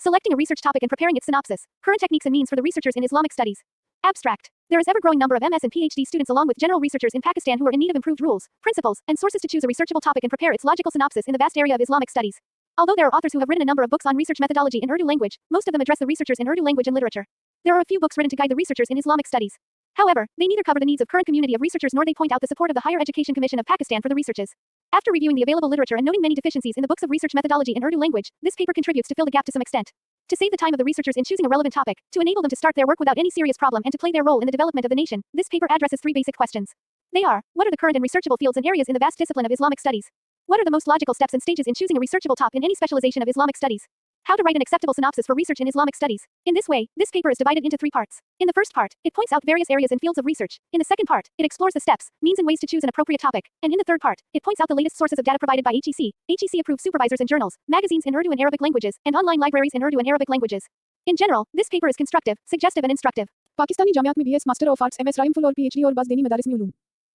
Selecting a research topic and preparing its synopsis. Current techniques and means for the researchers in Islamic studies. Abstract. There is ever-growing number of MS and PhD students along with general researchers in Pakistan who are in need of improved rules, principles, and sources to choose a researchable topic and prepare its logical synopsis in the vast area of Islamic studies. Although there are authors who have written a number of books on research methodology in Urdu language, most of them address the researchers in Urdu language and literature. There are a few books written to guide the researchers in Islamic studies. However, they neither cover the needs of current community of researchers nor they point out the support of the Higher Education Commission of Pakistan for the researches. After reviewing the available literature and noting many deficiencies in the books of research methodology in Urdu language, this paper contributes to fill the gap to some extent. To save the time of the researchers in choosing a relevant topic, to enable them to start their work without any serious problem and to play their role in the development of the nation, this paper addresses 3 basic questions. They are, what are the current and researchable fields and areas in the vast discipline of Islamic studies? What are the most logical steps and stages in choosing a researchable topic in any specialization of Islamic studies? How to write an acceptable synopsis for research in Islamic studies. In this way, this paper is divided into 3 parts. In the first part, it points out various areas and fields of research. In the second part, it explores the steps, means and ways to choose an appropriate topic. And in the third part, it points out the latest sources of data provided by HEC-approved supervisors and journals, magazines in Urdu and Arabic languages, and online libraries in Urdu and Arabic languages. In general, this paper is constructive, suggestive and instructive. Pakistani जामियात में BS master of arts MS राइमफुल और PhD और बाज़ दीनी मदारिस में उलूम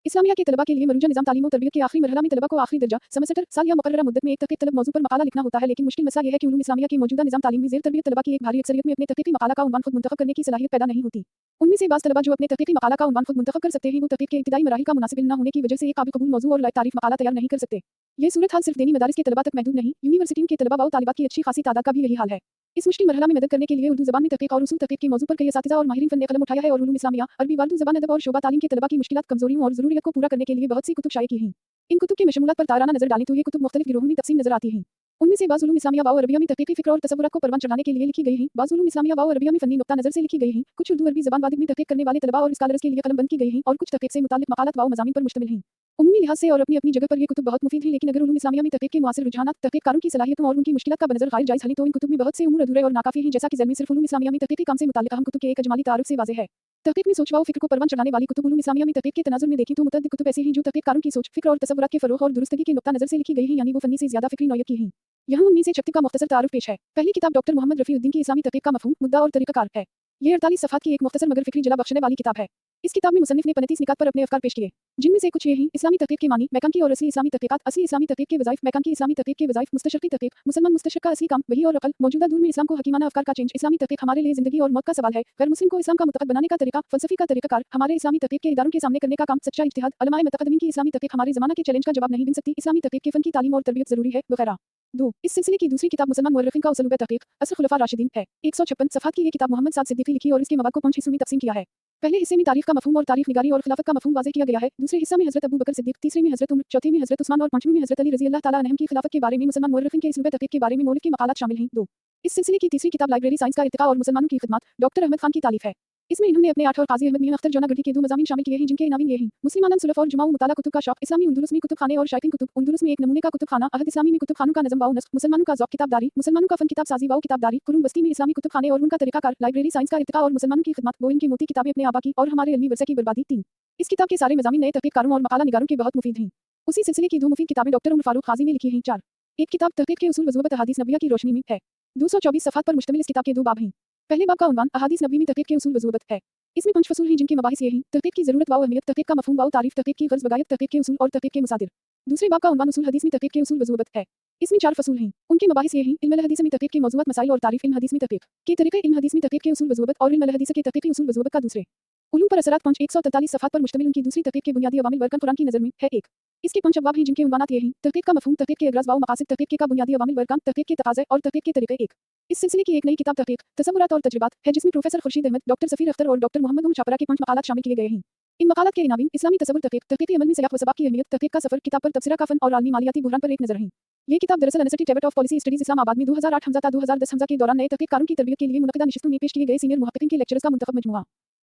इस्लामिया के तलबा के लिए मरूजा निज़ाम तालीम और तरबियत के आखिरी मरहला में तलबा को आखिरी दर्जा सेमेस्टर साल या मुकर्ररा मुद्दत में एक तहक़ीक़ तलब मौजू पर मकाला लिखना होता है लेकिन मुश्किल मसला यह है कि उलूम इस्लामिया के मौजूदा निज़ाम तालीम में ज़ेर तरबियत तलबा की एक भारी अक्सरियत में अपने तहक़ीक़ी मकाला का उन्वान खुद मुंतखब करने की सलाहियत पैदा नहीं होती उनमें से बाज़ तलबा जो अपने तहक़ीक़ी मकाला का उन्वान खुद मुंतखब कर सकते हैं वो तहक़ीक़ के इब्तिदाई मराहिल का मुनासिब न होने की वजह से एक काबिल कबूल मौजू और लायक तारीफ मकाला तैयार नहीं कर सकते ये सूरत हाल सिर्फ दीनी मदारिस के तलबा तक महदूद नहीं यूनिवर्सिटियों के तलबा व तालिबात की अच्छी खासी तादाद का भी यही हाल है इस मुश्किल मरहला में मदद करने के लिए उर्दू ज़बान में तहक़ीक़ और उसूल तहक़ीक़ के मौजू पर कई असातिज़ा और माहिरीन फ़न ने कलम उठाया है और उलूम इस्लामिया अरबी वार्दू ज़बान अदब और शोबा तालीम के तलबा की मुश्किलात कमज़ोरियों और ज़रूरियत को पूरा करने के लिए बहुत सी कुतुब शाये की हैं इन कुतुब के मशमूलात पर ताराना नज़र डालें तो ये कुतुब मुख्तलिफ गिरोहों में तक़सीम नज़र आती हैं उनमें से बाज़ उलूम इस्लामिया व अरबिया में तहक़ीक़ी फ़िक्र और तसव्वुरात को परवान चढ़ाने के लिए लिखी गई हैं बाज़ उलूम इस्लामिया व अरबिया में फ़न्नी नुक्ता नज़र से लिखी गई हैं कुछ उर्दू अरबी ज़बान वादिब में तहक़ीक़ करने वाले तलबा और स्कॉलर्स के लिए कलमबंद की गई हैं और कुछ तहक़ीक़ से मुताल्लिक़ मक़ालात व मज़ामीन पर मुश्तमिल हैं उम्मी लिहाज से और अपनी अपनी जगह पर ये कुतुब बहुत मुफीद हैं लेकिन अगर उलूम इस्लामिया में तहक़ीक़ के मुआसिर रुझानात तहक़ीक़कारों की सलाहियतों और उनकी मुश्किलात का बनज़र ग़ाइर जायज़ हली तो इन कुतुब में बहुत से उमूर अधूरे और नाकाफ़ी हैं जैसा कि ज़िल में सिर्फ उलूम इस्लामिया में तहक़ीक़ी काम से मुताल्लिक़ अहम कुतुब के एक अजमाली तारुफ़ से वाज़ेह है तहक़ीक़ में सोच व फ़िक्र को परवान चढ़ाने वाली कुतुब उलूम इस्लामिया में तहक़ीक़ के तनाज़ुर में देखें तो मुतअद्दिद कुतुब ऐसी हैं जो तहक़ीक़कारों की सोच फ़िक्र और तसव्वुरात के फ़रोग़ और दुरुस्तगी के नुक्ता नज़र से लिखी गई हैं यानी वो फ़न्नी से ज़्यादा फ़िक्री नौयत की हैं यहाँ उनमें से 36 का मुख्तसर तारुफ़ पेश है पहली किताब डॉक्टर मोहम्मद रफ़ीउद्दीन की इस्लामी तहक़ीक़ का मफ़हूम मुद्दा और तरीक़ाकार है ये 48 सफ़हात की एक मुख्तसर मगर फ़िक्री जला बख्शने वाली किताब है इस किताब में मुसन्निफ़ ने 35 निकात पर अपने अफ़कार पेश किए जिनमें से कुछ ये हैं इस्लामी तहक़ीक़ के मानी मैकान की और असली इस्लामी तहक़ीक़ात असली इस्लामी तहक़ीक़ के वज़ाइफ़ मैकान की इस्लामी तहक़ीक़ के वज़ाइफ़ मुस्तशरक़ी तहक़ीक़ मुसलमान मुस्तशरक़ का असली काम वही और अक़ल मौजूदा दौर में इस्लाम को हकीमाना अफ़कार का चेंज इस्लामी तहक़ीक़ हमारे लिए ज़िंदगी और मौत का सवाल है गैर मुस्लिम को इस्लाम का मुतक़द बनाने का तरीक़ा फ़लसफ़ी का तरीक़ाकार हमारे इस्लामी तहक़ीक़ के इदारों के सामने करने का काम सच्चा इज्तिहाद उलमाए मुतक़द्दिमीन की इस्लामी तहक़ीक़ हमारे ज़माना के चैलेंज का जवाब नहीं बन सकती इस्लामी तहक़ीक़ के फ़न की तालीम और तरबियत ज़रूरी है वग़ैरह 2 इस सिलसिले की दूसरी किताब मुसलमान मुअर्रिख़ीन का उसूल तहक़ीक़ असर खुलफ़ा राशिदीन है 156 सफ़हात की ये किताब मोहम्मद साद सिद्दीक़ी लिखी और इसके मवाद को 5 हिस्सों में तक़सीम किया है पहले हिस्से में तारीख़ का मफ़हूम और तारीख़ निगारी और खिलाफत का मफ़हूम वाज़ेह किया गया है दूसरे हिस्से में हज़रत अबू बकर सिद्दीक़ तीसरे में हज़रत उमर चौथे में हज़रत उस्मान और पांचवें में हज़रत अली रज़ी अल्लाह ताला अन्हुम की खिलाफत के बारे में मुसलमान मुअर्रिख़ीन के उसूल तहक़ीक़ के बारे में मौलिक के मक़ालात शामिल हैं 2 इस सिलसिले की तीसरी किताब लाइब्रेरी साइंस का इर्तिक़ा और मुसलमानों की खिदमत डॉक्टर अहमद खान की तालीफ़ है इसमें इन्होंने अपने 8 और काज़ी अहमद मियां अख्तर जोनागढ़ी के 2 मज़ामीन शामिल किए हैं जिनके इनामीन ये हैं मुस्लिमानन सुलफ़ और जुमा व मुताला कुतुब का शौक़ इस्लामी उंदुलुस में कुतुब खाने और शायकीन कुतुब उंदुलुस में एक नमूने का कुतुब खाना अहद इस्लामी में कुतुब खानों का नज़म व नस्ख़ मुसलमानों का ज़ौक़ किताबदारी मुसलमानों का फ़न किताब साज़ी व किताबदारी कुरुम बस्ती में इस्लामी कुतुब खाने और उनका तरीक़ाकार लाइब्रेरी साइंस का इर्तिक़ा और मुसलमानों की खिदमत वो इनकी मोती किताबें अपने आबा की और हमारे इल्मी वरसे की बर्बादी 3 इस किताब के सारे मज़ामीन नए तहक़ीक़कारों और मक़ाला निगारों के बहुत मुफीद हैं उसी सिलसिले की 2 मुफीद किताबें डॉक्टर उमर फ़ारूक ग़ाज़ी ने लिखी हैं 4 एक किताब तहक़ीक़ के उसूल व ज़रूबत अहादीस नबविया की रोशनी में है 224 सफ़हात पर मुश्तमिल इस किताब के 2 बाब हैं पहले बाब का उन्वान अहादीस नबवी में तहक़ीक़ के उसूल व ज़रूबत है इसमें 5 फ़सूल हैं जिनके मबाहिस ये हैं तहक़ीक़ की ज़रूरत व अहमियत तहक़ीक़ का मफ़हूम व तारीफ़ तहक़ीक़ की ग़र्ज़ बगायत तहक़ीक़ के उसूल और तहक़ीक़ के मसादिर दूसरे बाब का उन्वान उसूल हदीस में तहक़ीक़ के उसूल व ज़रूबत है इसमें 4 फ़सूल हैं उनके मबाहिस ये हैं इल्म अल हदीस में तहक़ीक़ के मौज़ूआत मसाइल और तारीफ़ इल्म हदीस में तहक़ीक़ के तरीक़े इल्म हदीस में तहक़ीक़ के उसूल व ज़रूबत और इल्म अल हदीस के तहक़ीक़ी उसूल व ज़रूबत का दूसरे उलूम पर असरात 143 सफ़हात पर मुश्तमिल उनकी दूसरी तहक़ीक़ के बुनियादी अवामिल वर्कन कुरान की नज़र में है 1 इसके 5 अबवाब हैं जिनके उन्वानात ये हैं तहक़ीक़ का मफ़हूम तहक़ीक़ के अग़राज़ व मक़ासिद तहक़ीक़ का बुनियादी अवामिल वर्कान तहक़ीक़ के तक़ाज़े और तहक़ीक़ के तरीक़े 1 इस सिलसिले की एक नई किताब तहक़ीक़ तसव्वुरात और तजुर्बात है जिसमें प्रोफेसर खुर्शीद अहमद डॉक्टर सफ़ीर अख्तर और डॉक्टर मोहम्मद उमर छापरा के 5 मक़ालात शामिल किए गए हैं इन मक़ालात के इनामीन इस्लामी तसव्वुर तहक़ीक़ तहक़ीक़ी अमल में सयाक़ व सबाक़ की अहमियत तहक़ीक़ का सफ़र किताब पर तबसरा का फ़न और आलमी मालियाती बुहरान पर एक नज़र है ये किताब दरअसल अनसिटी टेबलेट ऑफ पॉलिसी स्टडीज़ इस्लामाबाद में 2008 हमज़ा ता 2010 हमज़ा के दौरान नए तहक़ीक़कारों की तरबियत के लिए मुनक़िदा नशिस्तों में पेश किए गए सीनियर मुहक़्क़ीक़ीन के लेक्चर्स का मुंतख़ब मजमूआ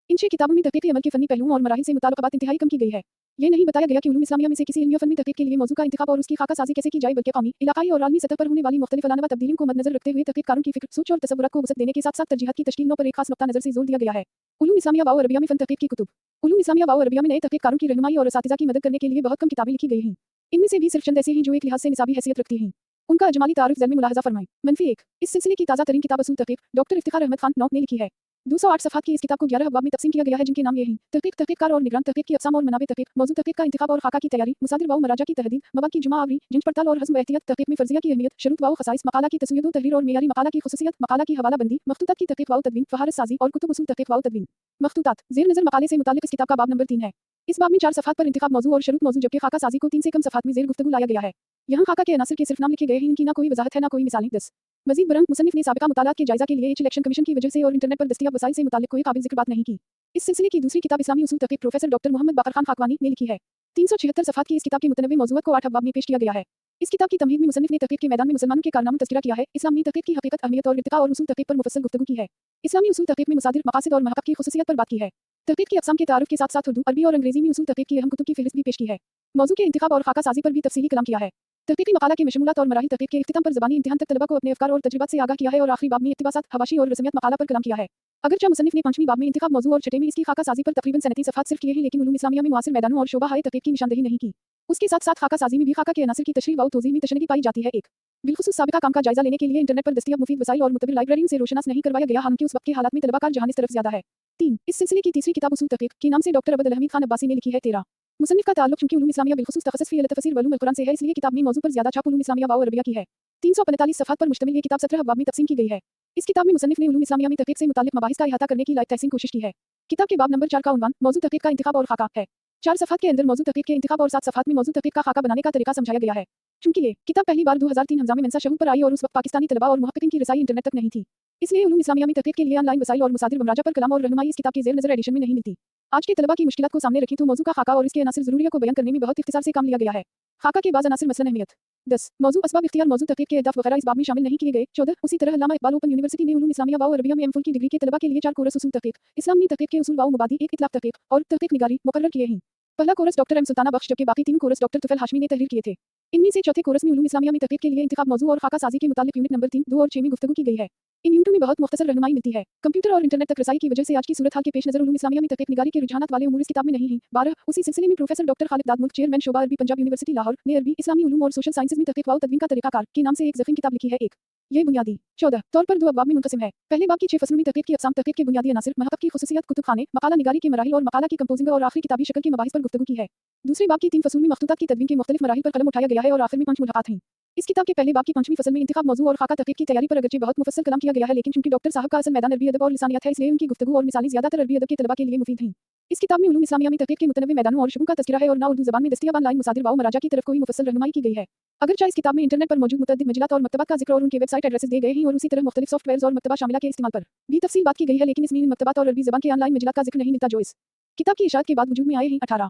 इन 6 किताबों में तहक़ीक़ी अमल के फ़नी पहलुओं और मराहिल से मुताल्लिक़ बात इंतहाई कम की गई है ये नहीं बताया गया कि उलूम इस्लामिया में से किसी इल्मी व फ़नी तहक़ीक़ के लिए मौज़ू का इंतख़ाब और उसकी ख़ाका साज़ी कैसे की जाए बल्कि कौमी इलाक़ाई और आलमी सतह पर होने वाली मुख्तलिफ़ अलानवा तब्दीलियों को मद्देनज़र रखते हुए तहक़ीक़कारों की फ़िक्र सोच और तसव्वुरात को वसअत देने के साथ साथ तरजीहात की तशकील पर एक ख़ास नुक़्ता नज़र से ज़ोर दिया गया है उलूम इस्लामिया व अरबिया में फ़न तहक़ीक़ की कुतुब उलूम इस्लामिया व अरबिया में नए तहक़ीक़कारों की रहनुमाई और असातिज़ा की मदद करने के लिए बहुत कम किताबें लिखी गई हैं इनमें से भी सिर्फ चंद ऐसी हैं जो एक लिहाज से निसाबी हैसियत रखती हैं उनका अजमाली तारुफ़ ज़ैल में मुलाहज़ा फ़रमाएं मंफ़ी 1 इस सिलसिले की ताज़ा तरीन किताब असूल तहक़ीक़ डॉक्टर इफ्तिख़ार अहमद खान नौ ने लिखी है 208 सफ़हात की इस किताब को 11 अबवाब में तक़सीम किया गया है, जिनके नाम ये हैं: तहक़ीक़, तहक़ीक़कार और निगरान, तहक़ीक़ की अक़साम और मनाबे, तहक़ीक़, मौज़ू तहक़ीक़ का इंतख़ाब और ख़ाका की तैयारी, मसादिर व मराजा की तहदीद, मवाद की जुमा आवरी, जिन्च पड़ताल और हज़्म व एहतियात, तहक़ीक़ में फ़र्ज़िया की अहमियत, शुरूत व ख़साइस, मक़ाला की तस्वीर व तहरीर और मेयारी मक़ाला की ख़ुसूसियत, मक़ाला की हवाला बंदी, मख़तूतात की तहक़ीक़ व तदवीन, फ़हारिस साज़ी और कुतुब उसूल तहक़ीक़ व तदवीन। मख़तूतात ज़ेर नज़र मक़ाले से मुताल्लिक़ इस किताब का बाब नंबर 3 है। इस बाब में 4 सफ़हात पर इंतख़ाब मौज़ू और शुरूत मौज़ू, जबकि ख़ाका साज़ी को 3 से कम सफ़हात में ज़ेर गुफ्तगू लाया गया है। यहाँ ख़ाका के अनासिर के सिर्फ़ नाम लिखे गए हैं, इनकी ना कोई वज़ाहत है ना कोई मिसालें। 10 मज़ीद बरंग मुसन्निफ़ ने साबिक़ा मुतालात के जायज़ा के लिए इलेक्शन कमीशन की वजह से और इंटरनेट पर दस्तयाब वसाइल से मुताल्लिक़ कोई काबिल ज़िक्र बात नहीं की। इस सिलसिले की दूसरी किताब इस्लामी उसूल तहक़ीक़ प्रोफ़ेसर डॉक्टर मोहम्मद बाक़र ख़ान ख़ाक़वानी ने लिखी है। 376 सफ़हात की इस किताब के मुतनव्वे मौज़ूआत को 8 अबवाब में पेश किया गया है। इस किताब की तमहीद में मुसन्निफ़ ने तहक़ीक़ के मैदान में मुसलमानों के कारनामों तज़किरा किया है। इस्लाम में तहक़ीक़ की हक़ीक़त, अहमियत और इर्तिक़ा और उसूल तहक़ीक़ पर मुफ़स्सल गुफ्तगू की है। इस्लामी उसूल तहक़ीक़ में मसादिर, मक़ासिद और महक़क़ की ख़ुसूसियत पर बात की है। तहक़ीक़ की अक़साम के तारुफ़ के साथ साथ उर्दू, अरबी और अंग्रेज़ी में उसूल तहक़ीक़ की अहम कुतुब की फ़हरिस्त भी पेश की है। मौज़ू के इंतख़ाब और ख़ाका साज़ी पर भी तफ़सीली कलाम किया है। तहक़ीक़ी मक़ाला के मशमूलात और मराहिल, तहक़ीक़ के इख्तिताम पर ज़बानी इम्तिहान तक तलबा को अपने अफ़कार और तजुर्बात से आगाह किया है और आखिरी बाब में इक़्तिबासात, हवाशी और रस्मियात मक़ाला पर कलाम किया है। अगरचे मुसन्निफ़ ने 5वीं बाब में इंतख़ाब मौज़ू और 6वें में इसकी ख़ाका साज़ी पर तक़रीबन 37 सफ़हात सिर्फ़ किए हैं, लेकिन उलूम इस्लामिया में मुआसिर मैदानों और शोबा-ए तहक़ीक़ की निशानदही नहीं की। उसके साथ साथ ख़ाका साज़ी में भी ख़ाका के अनासिर की तशरीह व तौज़ीह में तशन्नुक़ी पाई जाती है। एक बिलख़ुसूस साबिक़ा काम का जायज़ा लेने के लिए इंटरनेट पर दस्तयाब मुफ़ीद वसाइल और मुतबिर लाइब्रेरियों से रोशनास नहीं करवाया गया, हालांकि उस वक्त के हालात में तलबाकार जहान इस तरफ ज़्यादा है। 3 इस सिलसिले की तीसरी किताब उसूल तहक़ीक़ के नाम से डॉक्टर अबद अल-हमीद ख़ान अब्बासी ने लिखी है। 13 मुसन्निफ़ का ताल्लुक़ चूँकि उलूम इस्लामिया बिलख़ुसूस तख़स्सुस फ़ी तफ़सीर व उलूम अल-कुरान से है, इसलिए किताब में मौज़ू पर ज़्यादा छाप उलूम इस्लामिया व अरबिया की है। 345 सफ़हात पर मुश्तमिल ये किताब 17 अबवाब में तक़सीम की गई है। इस किताब में मुसन्निफ़ ने उलूम इस्लामिया में तहक़ीक़ से मुताल्लिक़ मबाहिस का इहाता करने की लायक तहसीन कोशिश की है। किताब के बाब नंबर 4 का उन्वान मौज़ू तहक़ीक़ का इंतख़ाब और ख़ाका है। 4 सफ़हात के अंदर मौज़ू तहक़ीक़ के इंतख़ाब और 7 सफ़हात में मौज़ू तहक़ीक़ का ख़ाका बनाने का तरीक़ा समझाया गया है। चूँकि ये किताब पहली बार 2003 हंगामे मेंसा शहूर पर आई और उस वक्त पाकिस्तानी तलबा और मुहक़्क़िक़ीन की रसाई इंटरनेट तक नहीं थी, इसलिए उलूम इस्लामिया में तहक़ीक़ के लिए ऑनलाइन वसाइल और मसादिर व मराजा पर कलाम और रहनुमाई इस किताब की ज़ेर नज़र एडिशन में नहीं मिलती। आज के तलबा की मुश्किलात को सामने रखें तो मौज़ू का ख़ाका और इसके अनासिर ज़रूरिया को बयान करने में बहुत इख्तिसार से काम लिया गया है। ख़ाका के बाज़ अनासिर मसलन अहमियत। 10 मौज़ू असबाब इख्तियार मौज़ू तहक़ीक़ के अहदाफ़ वग़ैरह इस बाब में शामिल नहीं किए गए। 14 उसी तरह अल्लामा इक़बाल ओपन यूनिवर्सिटी ने उलूम इस्लामिया व अरबिया में एमफ़िल की डिग्री के तलबा के लिए 4 कोर्स उसूल तहक़ीक़, इस्लाम में तहक़ीक़ के उसूल व मुबादी, एक इतलाक़ तहक़ीक़ और तहक़ीक़ निगारी मुक़र्रर किए हैं। पहला कोर्स डॉक्टर एम सुल्ताना बख्श, जबकि बाकी 3 कोर्स डॉक्टर तुफ़ैल हाशमी ने तहरीर किए थे। इनमें से चौथे कोर्स में उलूम इस्लामिया में तहक़ीक़ के लिए इंतख़ाब मौज़ू और ख़ाका साज़ी के मुताल्लिक़ यूनिट नंबर 3, 2 और 6 में गुफ्तगू की गई है। इन यूनिटों में बहुत मुख्तसर रहनुमाई मिलती है। कंप्यूटर और इंटरनेट तक रसाई की वजह से आज की सूरत हाल के पेश नज़र उलूम इस्लामिया में तहक़ीक़ निगारी के रुझानात वाले उमूर इस किताब में नहीं हैं। 12 उसी सिलसिले में प्रोफ़ेसर डॉक्टर खालिद दादमुल्क, चेयरमैन शोबा अरबी, पंजाब यूनिवर्सिटी लाहौर ने अरबी, इस्लामी उलूम और सोशल साइंसेज़ में तहक़ीक़ व तदवीन का तरीक़ाकार के नाम से एक ज़ख़ीम किताब लिखी है। एक ये बुनियादी 14 तौर पर 2 अबवाब में मुनक़सिम है। पहले बाब की 6 फ़सलों में तहक़ीक़ की अक़साम, तहक़ीक़ के बुनियादी अनासिर, महक़क़ की ख़ुसूसियत, कुतुब ख़ाने, मक़ाला निगारी के मराहिल और मक़ाला की कंपोज़िंग और आखिरी किताबी शक्ल के मबाहिस पर गुफ्तगू की है। दूसरे बाब की 3 फ़सलों में मख़तूतात की तदवीन के मुख्तलिफ़ मराहिल पर कलम उठाया गया है और आखिर में 5 मुल्हक़ात हैं। इस किताब के पहले बाब की 5वीं फ़सल में इंतख़ाब मौज़ू और ख़ाका तहक़ीक़ की तैयारी पर अगरचे बहुत मुफ़स्सल कलाम किया गया है, लेकिन चूँकि डॉक्टर साहब का असल मैदान अरबी अदब और लिसानियात है, इसलिए उनकी गुफ्तगू और मिसालें ज़्यादातर अरबी अदब के तलबा के लिए मुफ़ीद हैं। इस किताब में उलूम इस्लामिया में तहक़ीक़ के मुतनव्वे मैदानों और शुबों का तज़किरा है और ना उर्दू ज़बान में दस्तयाब ऑनलाइन मसादिर व मराजा की तरफ कोई मुफ़स्सल रहनुमाई की गई है। अगरचे इस किताब में इंटरनेट पर मौजूद मुतअद्दिद मजलात और मकतबात का ज़िक्र और उनके वेबसाइट एड्रेसेस दिए गए हैं और उसी तरह मुख्तलिफ़ सॉफ्टवेयर्स और मकतबा शामिला के इस्तेमाल पर भी तफ़सील बात की गई है, लेकिन इसमें इन मकतबात और अरबी ज़बान के ऑनलाइन मजलात का ज़िक्र नहीं मिलता जो इस किताब की इशाअत के बाद वजूद में आए हैं। 18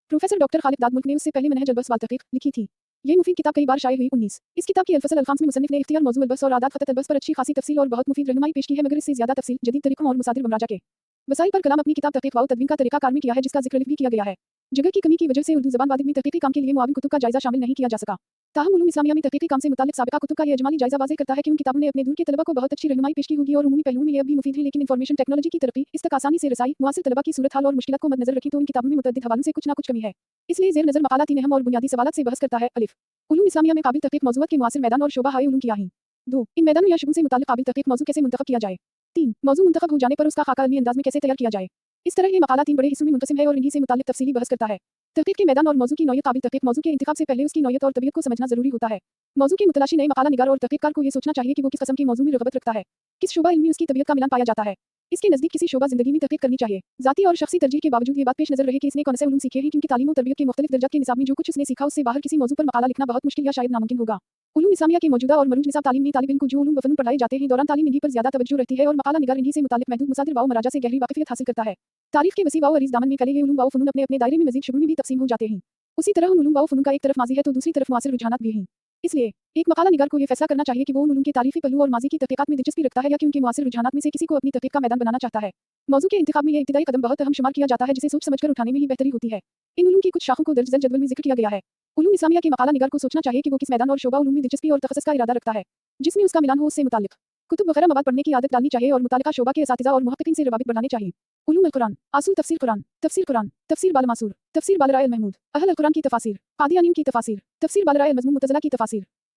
प्रोफ़ेसर डॉक्टर खालिद दादमुल्क ने उससे पहले मनहज अल-बहस वाल तहक़ीक़ लिखी थी। ये मुफीद किताब कई बार शाये हुई। 19 इस किताब की अल-फ़सल अल-ख़ाम्स में मुसन्निफ़ ने इख्तियार मौज़ू अल-बहस और आदात ख़तत अल-बहस पर अच्छी खासी तफ़सील और बहुत मुफीद रहनुमाई पेश की है, मगर इससे ज़्यादा तफ़सील जदीद तरीक़ों और मसादिर व मराजा के वसाइल पर कलाम अपनी किताब तहक़ीक़ व तदवीन का तरीक़ाकार में किया है, जिसका ज़िक्र भी किया गया है। जगह की कमी की वजह से उर्दू ज़बान वादिद में तहक़ीक़ी काम के लिए मुआविन कुतुब का जायज़ा शामिल नहीं किया जा सका। ताहम उलूम इस्लामिया में तहक़ीक़ी काम से मुताल्लिक़ साबिक़ा कुतुब का ये इजमाली जायज़ा वाज़ेह करता है कि उन किताबों ने अपने दूर के तलबा को बहुत अच्छी रहनुमाई पेश की होगी और उमूमी पहलुओं में ये अब भी मुफीद है, लेकिन इन्फॉर्मेशन टेक्नोलॉजी की तरक्की, इस तक आसानी से रसाई, मुआसिर तलबा की सूरत हाल और मुश्किलात को मद्देनज़र रखें तो इन किताबों में मुतअद्दिद हवालों से कुछ ना कुछ कमी है। इसलिए ज़ेर नज़र मक़ाला 3 अहम और बुनियादी सवालात से बहस करता है। अलिफ़ उलूम इस्लामिया में काबिल तहक़ीक़ मौज़ूआत के मुआसिर मैदान और शोबा-ए उलूम क्या हैं। 2 इन मैदानों या शुबों से मुताल्लिक़ काबिल तहक़ीक़ मौज़ू कैसे मुंतख़ब किया जाए। 3 मौज़ू मुंतख़ब हो जाने पर उसका ख़ाका इल्मी अंदाज़ में कैसे तैयार किया जाए। इस तरह ये मक़ाला 3 बड़े हिस्सों में मुनक़सिम है और इन्हीं से मुताल्लिक़ तफ़सीली बहस करता है। तहक़ीक़ के मैदान और मौज़ू की नौइयत। काबिल तहक़ीक़ मौज़ू के इंतख़ाब से पहले उसकी नौइयत और तबीयत को समझना ज़रूरी होता है। मौज़ू की मुतलाशी नए मक़ाला निगार और तहक़ीक़कार को ये सोचना चाहिए कि वो किस क़स्म के मौज़ू में रग़बत रखता है, किस शोबा इल्मी उसकी तबीयत का मिलान पाया जाता है। इसके नज़दीक किसी शोबा ज़िंदगी में तहक़ीक़ करनी चाहिए। ज़ाती और शख़सी तरजीह के बावजूद ये बात पेश नज़र रहे कि इसने कौन से उलूम सीखे हैं, क्योंकि तालीम और तरबियत के मुख्तलिफ़ दर्जात के निसाब में जो कुछ उसने सीखा उससे बाहर किसी मौज़ू पर मक़ाला लिखना बहुत मुश्किल या शायद नामुमकिन होगा। उलूम इस्लामिया के मौजूदा और मरूज निसाब तालीम में तालिब इल्म को जो उलूम व फ़नून पढ़ाए जाते हैं, दौरान तालीम इन्हीं पर ज़्यादा तवज्जो रहती है और मक़ाला निगार इन्हीं से मुताल्लिक़ महदूद मसादिर व मराजा से गहरी वाक़िफ़ियत हासिल करता है। तारीख़ के वसी व अरीज़ दामन में फैले ये उलूम व फ़नून अपने अपने दायरे में मज़ीद शुबों में भी तक़सीम हो जाते हैं। उसी तरह उन उलूम व फ़नून का एक तरफ माज़ी है तो दूसरी तरफ मुआसिर रुझानात भी हैं। इसलिए एक मक़ाला निगार को ये फ़ैसला करना चाहिए कि वो उन उलूम के तारीख़ी पहलू और माज़ी की तहक़ीक़ात में दिलचस्पी रखता है या कि उनके मुआसिर रुझानात में से किसी को अपनी तहक़ीक़ का मैदान बनाना चाहता है। मौज़ू के इंतख़ाब में ये इब्तिदाई कदम बहुत अहम शुमार किया जाता है, जिसे सोच समझकर उठाने में ही बेहतरी होती है। इन उलूम की कुछ शाखों को दर्ज झैल जदवल में ज़िक्र किया गया है। उलूम इस्लामिया के मक़ाला निगार को सोचना चाहिए कि वो किस मैदान और शोबा उलूम में दिलचस्पी और तख़स्सुस का इरादा रखता है, जिसमें उसका मिलान हो उससे मुताल्लिक़ कुतुब वग़ैरह मवाद पढ़ने की आदत डालनी चाहिए और मुताल्लिक़ा शोबा के असातिज़ा और मुहक़्क़िक़ीन से रवाबित बढ़ाने चाहिए। उलूम अल-कुरान, आसूल तफ़सीर कुरान, तफ़सीर बाल-मासूर, तफ़सीर बाल-राय अल-महमूद, अहल अल-कुरान की तफ़ासीर, क़ादियानियों की तफ़ासीर, तफ़सीर बाल-राय अल-मज़मूम, मुतज़िला की तफ़ासीर,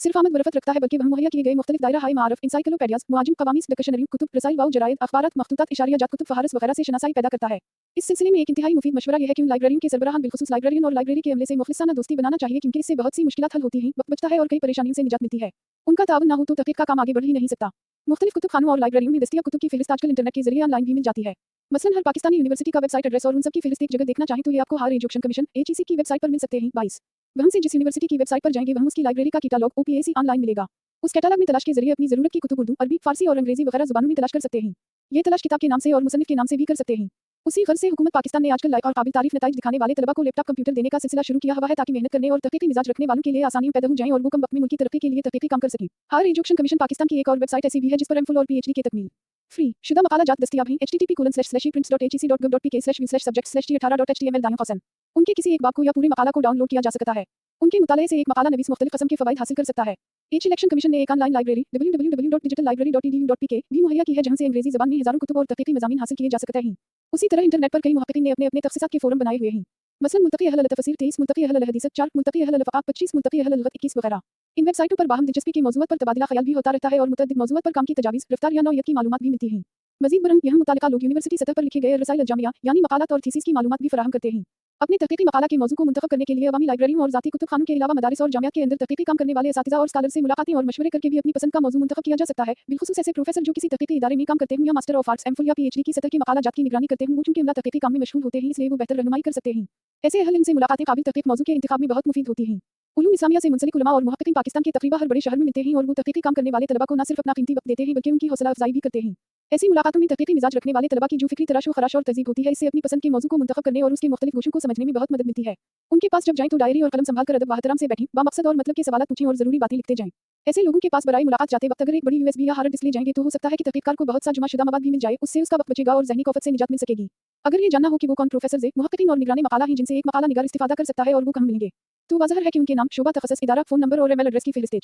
सिर्फ आमद बरफ़त रखता है बल्कि वह मुहैया किए गए मुख्तलिफ दायरा हाई मारफ इंसाइक्लोपीडियाज मुआजिम कवामीस डिक्शनरी कुतुब रसाइल व जराइद अखबारात मखतूतात इशारिया जात कुतुब फ़हारिस वगैरह से शनासाई पैदा करता है। इस सिलसिले में एक इंतहाई मुफीद मशवरा यह है कि उन लाइब्रेरियों के सरबराहान बिलखुसूस लाइब्रेरियन और लाइब्रेरी के अमले से मुखलिसाना दोस्ती बनाना चाहिए क्योंकि इससे बहुत सी मुश्किलात हल होती हैं, वक्त बचता है और कई परेशानियों से निजात मिलती है। उनका ताउन ना हो तो तहक़ीक़ का काम आगे बढ़ ही नहीं सकता। मुख्तलिफ कुतुब खानों और लाइब्रेरियों में दस्तियाब कुतुब की फ़हरिस्त आजकल इंटरनेट के जरिए ऑनलाइन भी मिल जाती है। मसलन हर पाकिस्तानी यूनिवर्सिटी का वेबसाइट एड्रेस और उन सब की फ़हरिस्त एक जगह देखना चाहें तो ये आपको हायर एजुकेशन कमीशन HEC की वेबसाइट पर मिल सकते हैं। 22 वहाँ से जिस यूनिवर्सिटी की वेबसाइट पर जाएंगे वहाँ उसकी लाइब्रेरी का कैटलॉग OPAC ऑनलाइन मिलेगा। उस कैटलॉग में तलाश के जरिए अपनी ज़रूरत की कुतुब उर्दू, अरबी, फारसी और अंग्रेजी वगैरह ज़ुबानों में तलाश कर सकते हैं। ये तलाश किताब के नाम से और मुसन्निफ के नाम से भी कर सकते हैं। उसी गर्ज से हुकूमत पाकिस्तान ने आजकल लाइव और काबिल तारीफ नताइज दिखाने वाले तलबा को लैपटॉप कंप्यूटर देने का सिलसिला शुरू किया हुआ है ताकि मेहनत करने और तहक़ीक़ी मिजाज रखने वालों के लिए आसानियां पैदा हो जाएं और वो कम वक्त में मुल्की तरक्की के लिए तहक़ीक़ी काम कर सकें। हायर एजुकेशन कमीशन पाकिस्तान की एक और वेबसाइट ऐसी भी है जिस पर MPhil और PhD के तकमील फ्री शुदा मकाला जात दस्तियाब हैं। http://prints.hec.gov.pk/view/subject/t-18.html दायां कौसन। उनके किसी एक बाब को या पूरे मकाला को डाउनलोड किया जा सकता है। उनके मुताले से एक मकाला नवीस मुख्तलिफ किस्म के फ़वाइद हासिल कर सकता है। इलेक्शन कमीशन ने एक ऑनलाइन लाइब्रेरी www.digitallibrary.edu.pk भी मुहैया की है जहाँ से अंग्रेजी ज़बान में हज़ारों कुतुब और तहक़ीक़ी मज़ामीन हासिल किए जा सकते हैं। उसी तरह इंटरनेट पर कई मुहक़्क़ीक़ीन ने अपने अपने तख़सीसात के फ़ोरम बनाए हुए हैं। मसलन मुल्तक़ी अहल तफ़सीर 23, मुल्तक़ी अहल हदीस 4, मुल्तक़ी अहल फ़क़ाह 25, मुल्तक़ी अहल लुग़त 21 वगैरह। इन वेबसाइटों पर बाहम दिलचस्पी के मौज़ूआत पर तबादला ख़याल भी होता रहता है और मुतअद्दिद मौज़ूआत पर काम की तजावीज़, रफ़्तार या नौइयत की मालूमात भी मिलती हैं। मज़ीद बरं यहाँ मुतालिका लोग यूनिवर्सिटी सतह पर लिखे गए रसाइल अल-जामिया यानी मक़ालात और थीसिस की मालूमात भी फ़राहम करते हैं। अपने तहक़ीक़ी मक़ाला के मौज़ू को मुंतख़ब करने के लिए अवामी लाइब्रेरियों और ज़ाती कुतुब खानों के अलावा मदारिस और जामियात के अंदर तहक़ीक़ी काम करने वाले असातिज़ा और स्कॉलर से मुलाक़ातें और मशवरे करके भी अपनी पसंद का मौज़ू मुंतख़ब किया जा सकता है। बिलख़ुसूस ऐसे प्रोफ़ेसर जो किसी तहक़ीक़ी इदारे में काम करते हों या मास्टर ऑफ आर्ट्स MPhil या PhD की सतह के मक़ाला जात की निगरानी करते हों, वो चूँकि उम्दा तहक़ीक़ी काम में मशगूल होते हैं इसलिए वो बेहतर रहनुमाई कर सकते हैं। ऐसे अहल इल्म से मुलाक़ातें काबिल तहक़ीक़ मौज़ू के इंतख़ाब में बहुत मुफ़ीद होती हैं। उलूम इस्लामिया से मुंसलिक उलमा और मुहक़्क़ीक़ीन पाकिस्तान के तक़रीबा हर बड़े शहर में मिलते हैं और वो तहक़ीक़ी काम करने वाले तलबा को न सिर्फ अपना कीमती वक्त देते हैं बल्कि उनकी हौसला अफ़ज़ाई भी करते हैं। ऐसी मुलाक़ातों में तहक़ीक़ी मिजाज रखने वाले तलबा की जो फ़िक्री तराश व ख़राश और तहज़ीब होती है इससे अपनी पसंद के मौज़ू को मुंतख़ब करने और उसके मुख्तलिफ गोशों को समझने में बहुत मदद मिलती है। उनके पास जब जाएं तो डायरी और कलम संभाल कर अदब व एहतराम से बैठें, बामक़सद और मतलब के सवालात पूछें और ज़रूरी बातें लिखते जाएं। ऐसे लोगों के पास बराए मुलाक़ात जाते वक्त अगर एक बड़ी USB या हार्ड डिस्क ले जाएंगे तो हो सकता है कि तहक़ीक़कार को बहुत सा जमा शुदा मवाद भी मिल जाए, उससे उसका वक्त बचेगा और ज़हनी खौफ़त से निजात मिल सकेगी। अगर ये जानना हो कि वो कौन प्रोफ़ेसर मुहक़्क़ीक़ीन और निगरान मक़ाला हैं जिनसे एक मक़ाला निगार इस्तिफ़ादा कर सकता है और वो कहाँ मिलेंगे, तो वाज़ह है कि उनके नाम, शोबा, तख़स्सुस, इदारा, फ़ोन नंबर और ईमेल एड्रेस की फ़हरिस्त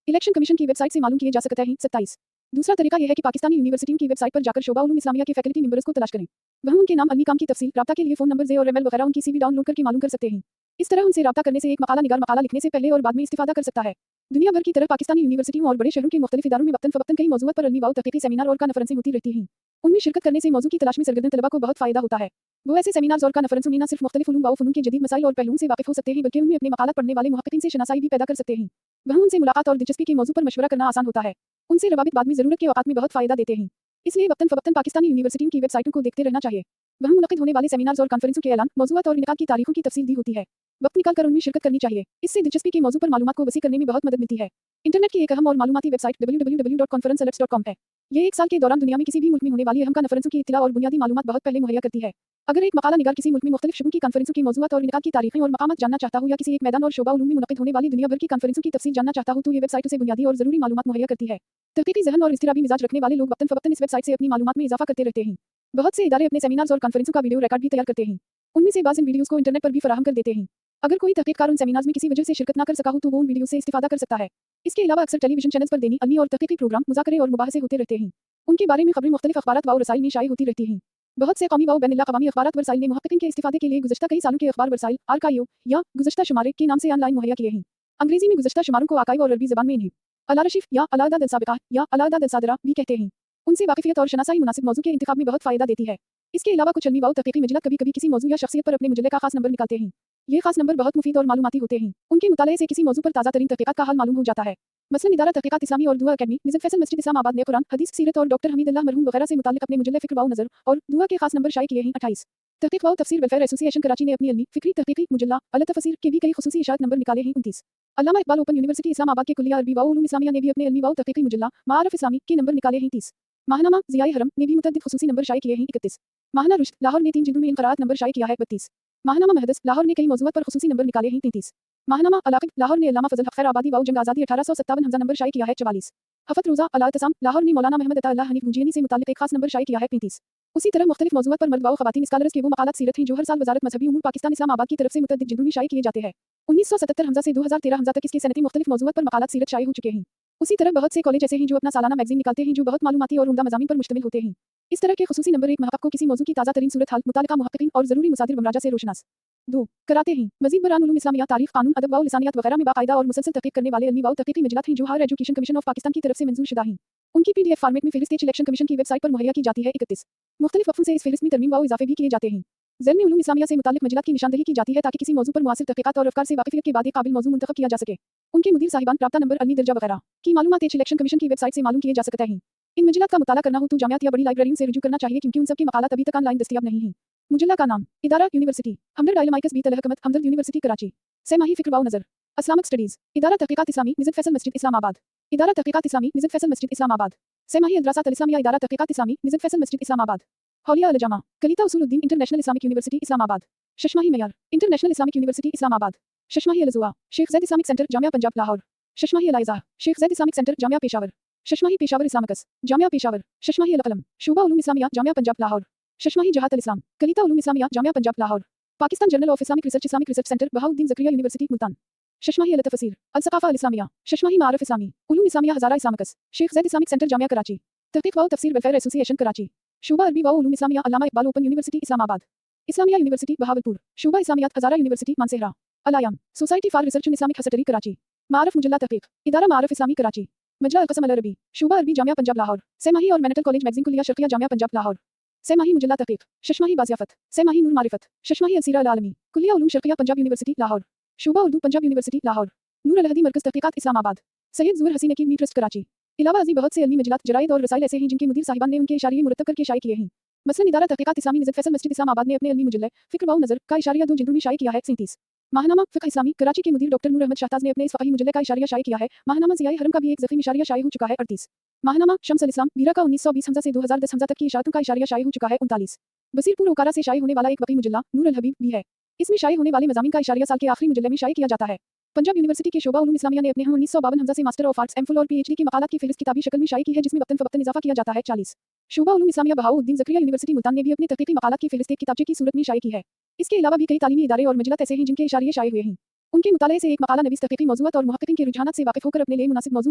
इलेक्शन कमीशन की वेबसाइट से मालूम किए जा सकते हैं। 27 दूसरा तरीका यह है कि पाकिस्तानी यूनिवर्सिटियों की वेबसाइट पर जाकर शोबा उलूम इस्लामिया के फैकल्टी मेंबर्स को तलाश करें। वहाँ उनके नाम, अलमी काम की तफसील, राब्ता के लिए फ़ोन नंबर और ईमेल वगैरह उनकी CV डाउनलोड करके मालूम कर सकते हैं। इस तरह उनसे राब्ता करने से एक मक़ाला निगार मक़ाला लिखने से पहले और बाद में इस्तिफ़ादा कर सकता है। दुनिया भर की तरह पाकिस्तानी यूनिवर्सिटियों और बड़े शहरों के मुख्तलिफ इदारों में वक्तन-फ़वक्तन कई मौज़ूआत पर इल्मी व तहक़ीक़ी सेमिनार और कॉन्फ्रेंसें होती रहती हैं। उनमें शिरकत करने से मौज़ू की तलाश में सरगर्दन तलबा को बहुत फ़ायदा होता है। वो ऐसे सेमिनार्स और कॉन्फ्रेंसों में न सिर्फ मुख्तलिफ उलूम व फ़नून के जदीद मसाइल और पहलुओं से वाक़िफ़ हो सकते हैं बल्कि उनमें अपने मक़ालात पढ़ने वाले मुहक़्क़ीक़ीन से शनासाई भी पैदा कर सकते हैं। वहाँ उनसे मुलाक़ात और दिलचस्पी के मौज़ू पर मशवरा करना आसान होता है। उनसे रवाबित बाद में ज़रूरत के औक़ात में बहुत फ़ायदा देते हैं। इसलिए वक्तन-फ़वक्तन पाकिस्तानी यूनिवर्सिटियों की वेबसाइटों को देखते रहना चाहिए। वहाँ मुनक़िद होने वाले सेमिनार्स और कॉन्फ्रेंसों के ऐलान, मौज़ूआत और इनेकाद की तारीख़ों की तफसील दी होती है। वक्त निकाल कर उनमें शिरकत करनी चाहिए। इससे दिलचस्पी के मौज़ू पर मालूमात को वसी करने में बहुत मदद मिलती है। इंटरनेट की एक अहम और मालूमाती वेबसाइट www.conferencealerts.com है। ये एक साल के दौरान दुनिया में किसी भी मुल्क में होने वाली अहम कॉन्फ्रेंसों की इत्तिला और बुनियादी मालूमात बहुत पहले मुहैया करती है। अगर एक मक़ाला निगार किसी मुल्क में मुख्तलिफ शुबों की कॉन्फ्रेंसों की मौज़ूआत और इनेकाद की तारीख़ें और मक़ामात जानना चाहता हो या किसी एक मैदान और शोबा उलूम में मुनक़िद होने वाली दुनिया भर की कॉन्फ्रेंसों की तफसील जानना चाहता हो तो ये वेबसाइट उसे बुनियादी और ज़रूरी मालूमात मुहैया करती है। तहक़ीक़ी ज़हन और इज़्तिराबी मिजाज रखने वाले लोग वक्तन-फ़वक्तन इस वेबसाइट से अपनी मालूमात में इज़ाफ़ा करते रहते हैं। बहुत से इदारे अपने सेमिनार्स और कॉन्फ्रेंसों का वीडियो रिकॉर्ड भी तैयार करते हैं। उनमें से बाज़ इन वीडियोज़ को इंटरनेट पर भी फ़राहम कर देते हैं। अगर कोई तहक़ीक़कार उन सेमिनार्स में किसी वजह से शिरकत न कर सका हो तो वो उन वीडियो से इस्तिफ़ादा कर सकता है। इसके अलावा अक्सर टेलीविज़न चैनल्स पर दीनी, इल्मी और तहक़ीक़ी प्रोग्राम, मुज़ाकरे और मुबाहसे होते रहते हैं। उनके बारे में ख़बरें मुख्तलिफ अख़बारात व रसाइल में शाये होती रहती हैं। बहुत से कौमी व बैनुल-अक़वामी अख़बारात व रसाइल ने मुहक़्क़ीक़ीन के इस्तिफ़ादे के लिए गुज़श्ता कई सालों के अख़बार वरसाइल, आर्काइव या गुज़श्ता शुमारे के नाम से ऑनलाइन मुहैया किए हैं। अंग्रेज़ी में गुज़श्ता शुमारों को आर्काइव और अरबी ज़बान में इन्हें अल-आर्शीव या अल-अअदाद अल-साबिक़ा या अल-अअदाद अल-सादिरा भी कहते हैं। उनसे वाक़िफ़ियत और शनासाई मुनासिब मौज़ू के इंतख़ाब में बहुत फ़ायदा देती है। इसके अलावा कुछ इल्मी व तहक़ीक़ी मजल्लात कभी-कभी किसी मौज़ू या शख़्सियत पर अपने मुजल्ले का ख़ास नंबर निकालते हैं। ये ख़ास नंबर बहुत मुफ़ीद और मालूमाती होते हैं। उनके मुताले से किसी मौज़ू पर ताज़ा तरीन तहक़ीक़ात का हाल मालूम हो जाता है। मसलन इदारा तहक़ीक़ात इस्लामी और दुआ अकेडमी, निज़ाम फैसल मस्जिद इस्लामाबाद ने कुरान, हदीस, सीरत और डॉक्टर हमीदुल्लाह मरहूम वगैरह से मुताल्लिक़ अपने मुजल्ले फ़िक्र व नज़र और दुआ के ख़ास नंबर शाये किए हैं। 28 तहक़ीक़ व तफ़सीर वेलफेयर एसोसिएशन कराची ने अपनी इल्मी, फ़िक्री, तहक़ीक़ी मुजल्ला अल-तफ़सीर के भी कई ख़ुसूसी इशाअत नंबर निकाले हैं। 29 अल्लामा इक़बाल ओपन यूनिवर्सिटी इस्लामाबाद के कुल्लिया अरबी व उलूम इस्लामिया ने भी अपने इल्मी व तहक़ीक़ी मुजल्ला माआरिफ़ इस्लामी के नंबर निकाले हैं। 30 माहनामा ज़ियाए हरम ने भी मुतअद्दिद ख़ुसूसी नंबर शाये किए हैं। 31 माहना रुश्द लाहौर ने 3 जिल्दों में इनक़रात नंबर शाये किया है। 32 माहनामा महदस लाहौर ने कई मौज़ूआत पर ख़ुसूसी नंबर निकाले हैं। 33 माहनामा अल-आक़िब लाहौर ने अल्लामा फ़ज़ल हक़ खैर आबादी व जंग आज़ादी 1857 हमज़ा नंबर शाये किया है। 44 हफ़त रोज़ा अल-एअ्तिसाम लाहौर ने मौलाना महमद अता अल्लाह हनीफ़ बुजियनी से मुताल्लिक़ एक ख़ास नंबर शाये किया है। 35 उसी तरह मुख्तलिफ मौज़ूआत पर मर्द व ख़वातीन स्कॉलर्स के वो मक़ालात सीरत हैं जो हर साल वज़ारत मज़हबी उमूर पाकिस्तान इस्लामाबाद की तरफ से मुतअद्दिद जिल्दों में शाये किए जाते हैं। 1977 हमज़ा से 2013 हमज़ा तक इसके सनती मुख्तलिफ मौज़ूआत पर मक़ालात सीरत शाये हो चुके हैं। उसी तरह बहुत से कॉलेज ऐसे हैं जो अपना सालाना मैगज़ीन निकालते हैं जो बहुत मालूमाती और उम्दा मज़ामीन पर मुश्तमिल होते हैं। इस तरह के ख़ुसूसी नंबर एक महक़क़ को किसी मौज़ू की ताज़ा तरीन सूरत हाल, मुतालिका मुहक़्क़ीक़ीन और ज़रूरी मसादिर बमराजा से रोशनास 2. कराते ही मजीद बरान उलूम इस्लामिया तारीफ कानून अदब व लिसानियात वगैरह में बाकायदा और मुसलसल तहकीक करने वाले इल्मी व तहकीकी मजलात हैं जो higher education commission of Pakistan की तरफ से मंजूर शुदा हैं। उनकी PDF फॉर्मेट में फ़हरिस्त इलेक्शन कमीशन की वेबसाइट पर मुहैया की जाती है। 31 मुख्तलिफ वफ़ों से इस फ़हरिस्त में तरमीम व इजाफे भी किए जाते हैं। ज़ैल में उलूम इस्लामिया से मुताल्लिक़ मजलात की निशानदही की जाती है ताकि किसी मौजू पर मुआसिर तहक़ीक़ात और अफ़कार से वाक़िफ़ियत के बाद एक काबिल मौजू मुंतखब किया जा सके। उनके मुदीर साहिबान, राब्ता नंबर, अलमी दर्जा वगैरह की मालूमात इलेक्शन कमीशन की वेबसाइट से मालूम किए जा सकता है। इन मजलात का मुताला करना हो तो जामियात या बड़ी लाइब्रेरियों से रुजू करना चाहिए क्योंकि उन सब के मकालात अभी तक ऑनलाइन दस्तयाब नहीं हैं। मुजल्ला का नाम इदारा यूनिवर्सिटी हमदर्द आइलमाइकस बी तलहकमत हमदर्द यूनिवर्सिटी कराची सेमाही फ़िक्र व नज़र इस्लामिक स्टडीज़ इदारा तहक़ीक़ात इस्लामी निज़त फैसल मस्जिद इस्लामाबाद इदारा तहक़ीक़ात इस्लामी निज़त फैसल मस्जिद इस्लामाबाद सेमाही अदरासात अल-इस्लामिया इदारा तहक़ीक़ात इस्लामी निज़त फैसल मस्जिद इस्लामाबाद हौलिया अल-जमा कलीता उसूलुद्दीन इंटरनेशनल इस्लामिक यूनिवर्सिटी इस्लामाबाद शशमाही मेयर इंटरनेशनल इस्लामिक यूनिवर्सिटी इस्लामाबाद शशमाही अल-ज़ुआ शेख ज़ैद इस्लामिक सेंटर जामिया पंजाब लाहौर शशमाही अल-आइज़ा शेख ज़ैद इस्लामिक सेंटर जामिया पेशावर शशमाही पेशावर इस्लामिकस जामिया पेशावर शशमाही अल-क़लम शूबा उलूम इस्लामिया जामिया पंजाब लाहौर शशमाही जहात अल-इस्लाम कलीता उलूम इस्लामिया Jamia Punjab Lahore Pakistan journal of Islamic research centre Bahauddin Zakariya university Multan शशमाही अल-तफ़सीर अल-सक़ाफ़ा अल-इस्लामिया शशमाही मारिफ़ इस्लामी उलूम इस्लामिया Hazara Islamicus Sheikh Zayed Islamic centre Jamia Karachi तहक़ीक़ व तफ़सीर वेलफेयर एसोसिएशन कराची शूबा अरबी व उलूम इस्लामिया Allama Iqbal open university Islamabad Islamia university Bahawalpur शूबा इस्लामियात हज़ारा यूनिवर्सिटी मानसेहरा अल-आयाम society for research in Islamic history Karachi मारिफ़ मुजल्ला तहक़ीक़ इदारा मारिफ़ इस्लामी कराची मजला अल-क़सम अल-अरबी शूबा अरबी जामिया पंजाब लाहौर सेमाही और मैनेटल कॉलेज मैगज़ीन कुल्लिया शर्क़िया जामिया पंजाब लाहौर सेमाही मुजल्ला तहक़ीक़ शशमाही बाज़ियाफ़त सेमाही नूर मारिफ़त शशमाही अल-सीरा अल-आलमी कुल्लिया उलूम शर्क़िया पंजाब यूनिवर्सिटी लाहौर शूबा उर्दू पंजाब यूनिवर्सिटी लाहौर नूर अल-हदी मरकज़ तहक़ीक़ात इस्लामाबाद सैयद ज़ुहर हसीन की ट्रस्ट कराची इलावा अज़ी बहुत से इल्मी मजलात जराइद और रसाइल ऐसे हैं जिनके मुदीर साहिबान ने उनके इशारे मुरतब करके शाये किए हैं। मसलन इदारा तहक़ीक़ात इस्लामी निज़त फैसल मस्जिद इस्लामाबाद ने अपने इल्मी मुजल्ला फ़िक्र व नज़र का इशारिया 2 जिल्दों में शाये किया है। 37 माहनामा फ़िक़्ह इस्लामी कराची के मुदीर डॉक्टर नूर अहमद शाहताज़ ने अपने इस फ़क़ही मुजल्ले का इशारिया शाये किया है। माहनामा ज़ियाए हरम का भी एक ज़ख़ीम इशारिया शाये हो चुका है। 38 माहनामा शम्स अल-इस्लाम बीरा का 1920 हमज़ा से 2010 हमज़ा तक की इशारतों का इशारिया शाये हो चुका है। 39 बसीरपुर ओकारा से शाये होने वाला एक वक़ी मुजल्ला नूर अल-हबीब भी है। इसमें शाये होने वाले मज़ामीन का इशारिया साल के आखिरी मुजल्ले में शाये किया जाता है। पंजाब यूनिवर्सिटी के शोबा उलूम इस्लामिया ने अपने 1952 हमज़ा से मास्टर ऑफ आर्ट्स एमफिल और पीएचडी की मकालात की फ़हरिस्त किताबी शक्ल में शाये की है जिसमें वक्तन फ़वक्तन इज़ाफ़ा किया जाता है। 40 शोबा उलूम इस्लामिया बहाउद्दीन ज़करिया यूनिवर्सिटी मुल्तान ने भी अपनी तहक़ीक़ी मकालात की फ़हरिस्त एक किताबचे की सूरत में शाये की है। इसके अलावा भी कई तालीमी इदारे और मजलात ऐसे हैं जिनके इशारिये शाये हुए हैं। उनके मुताले से एक मकाला नवीस तहक़ीक़ी मौज़ूआत और मुहक़्क़िक़ीन के रुझानात से वाक़िफ़ होकर अपने लिए मुनासिब मौज़ू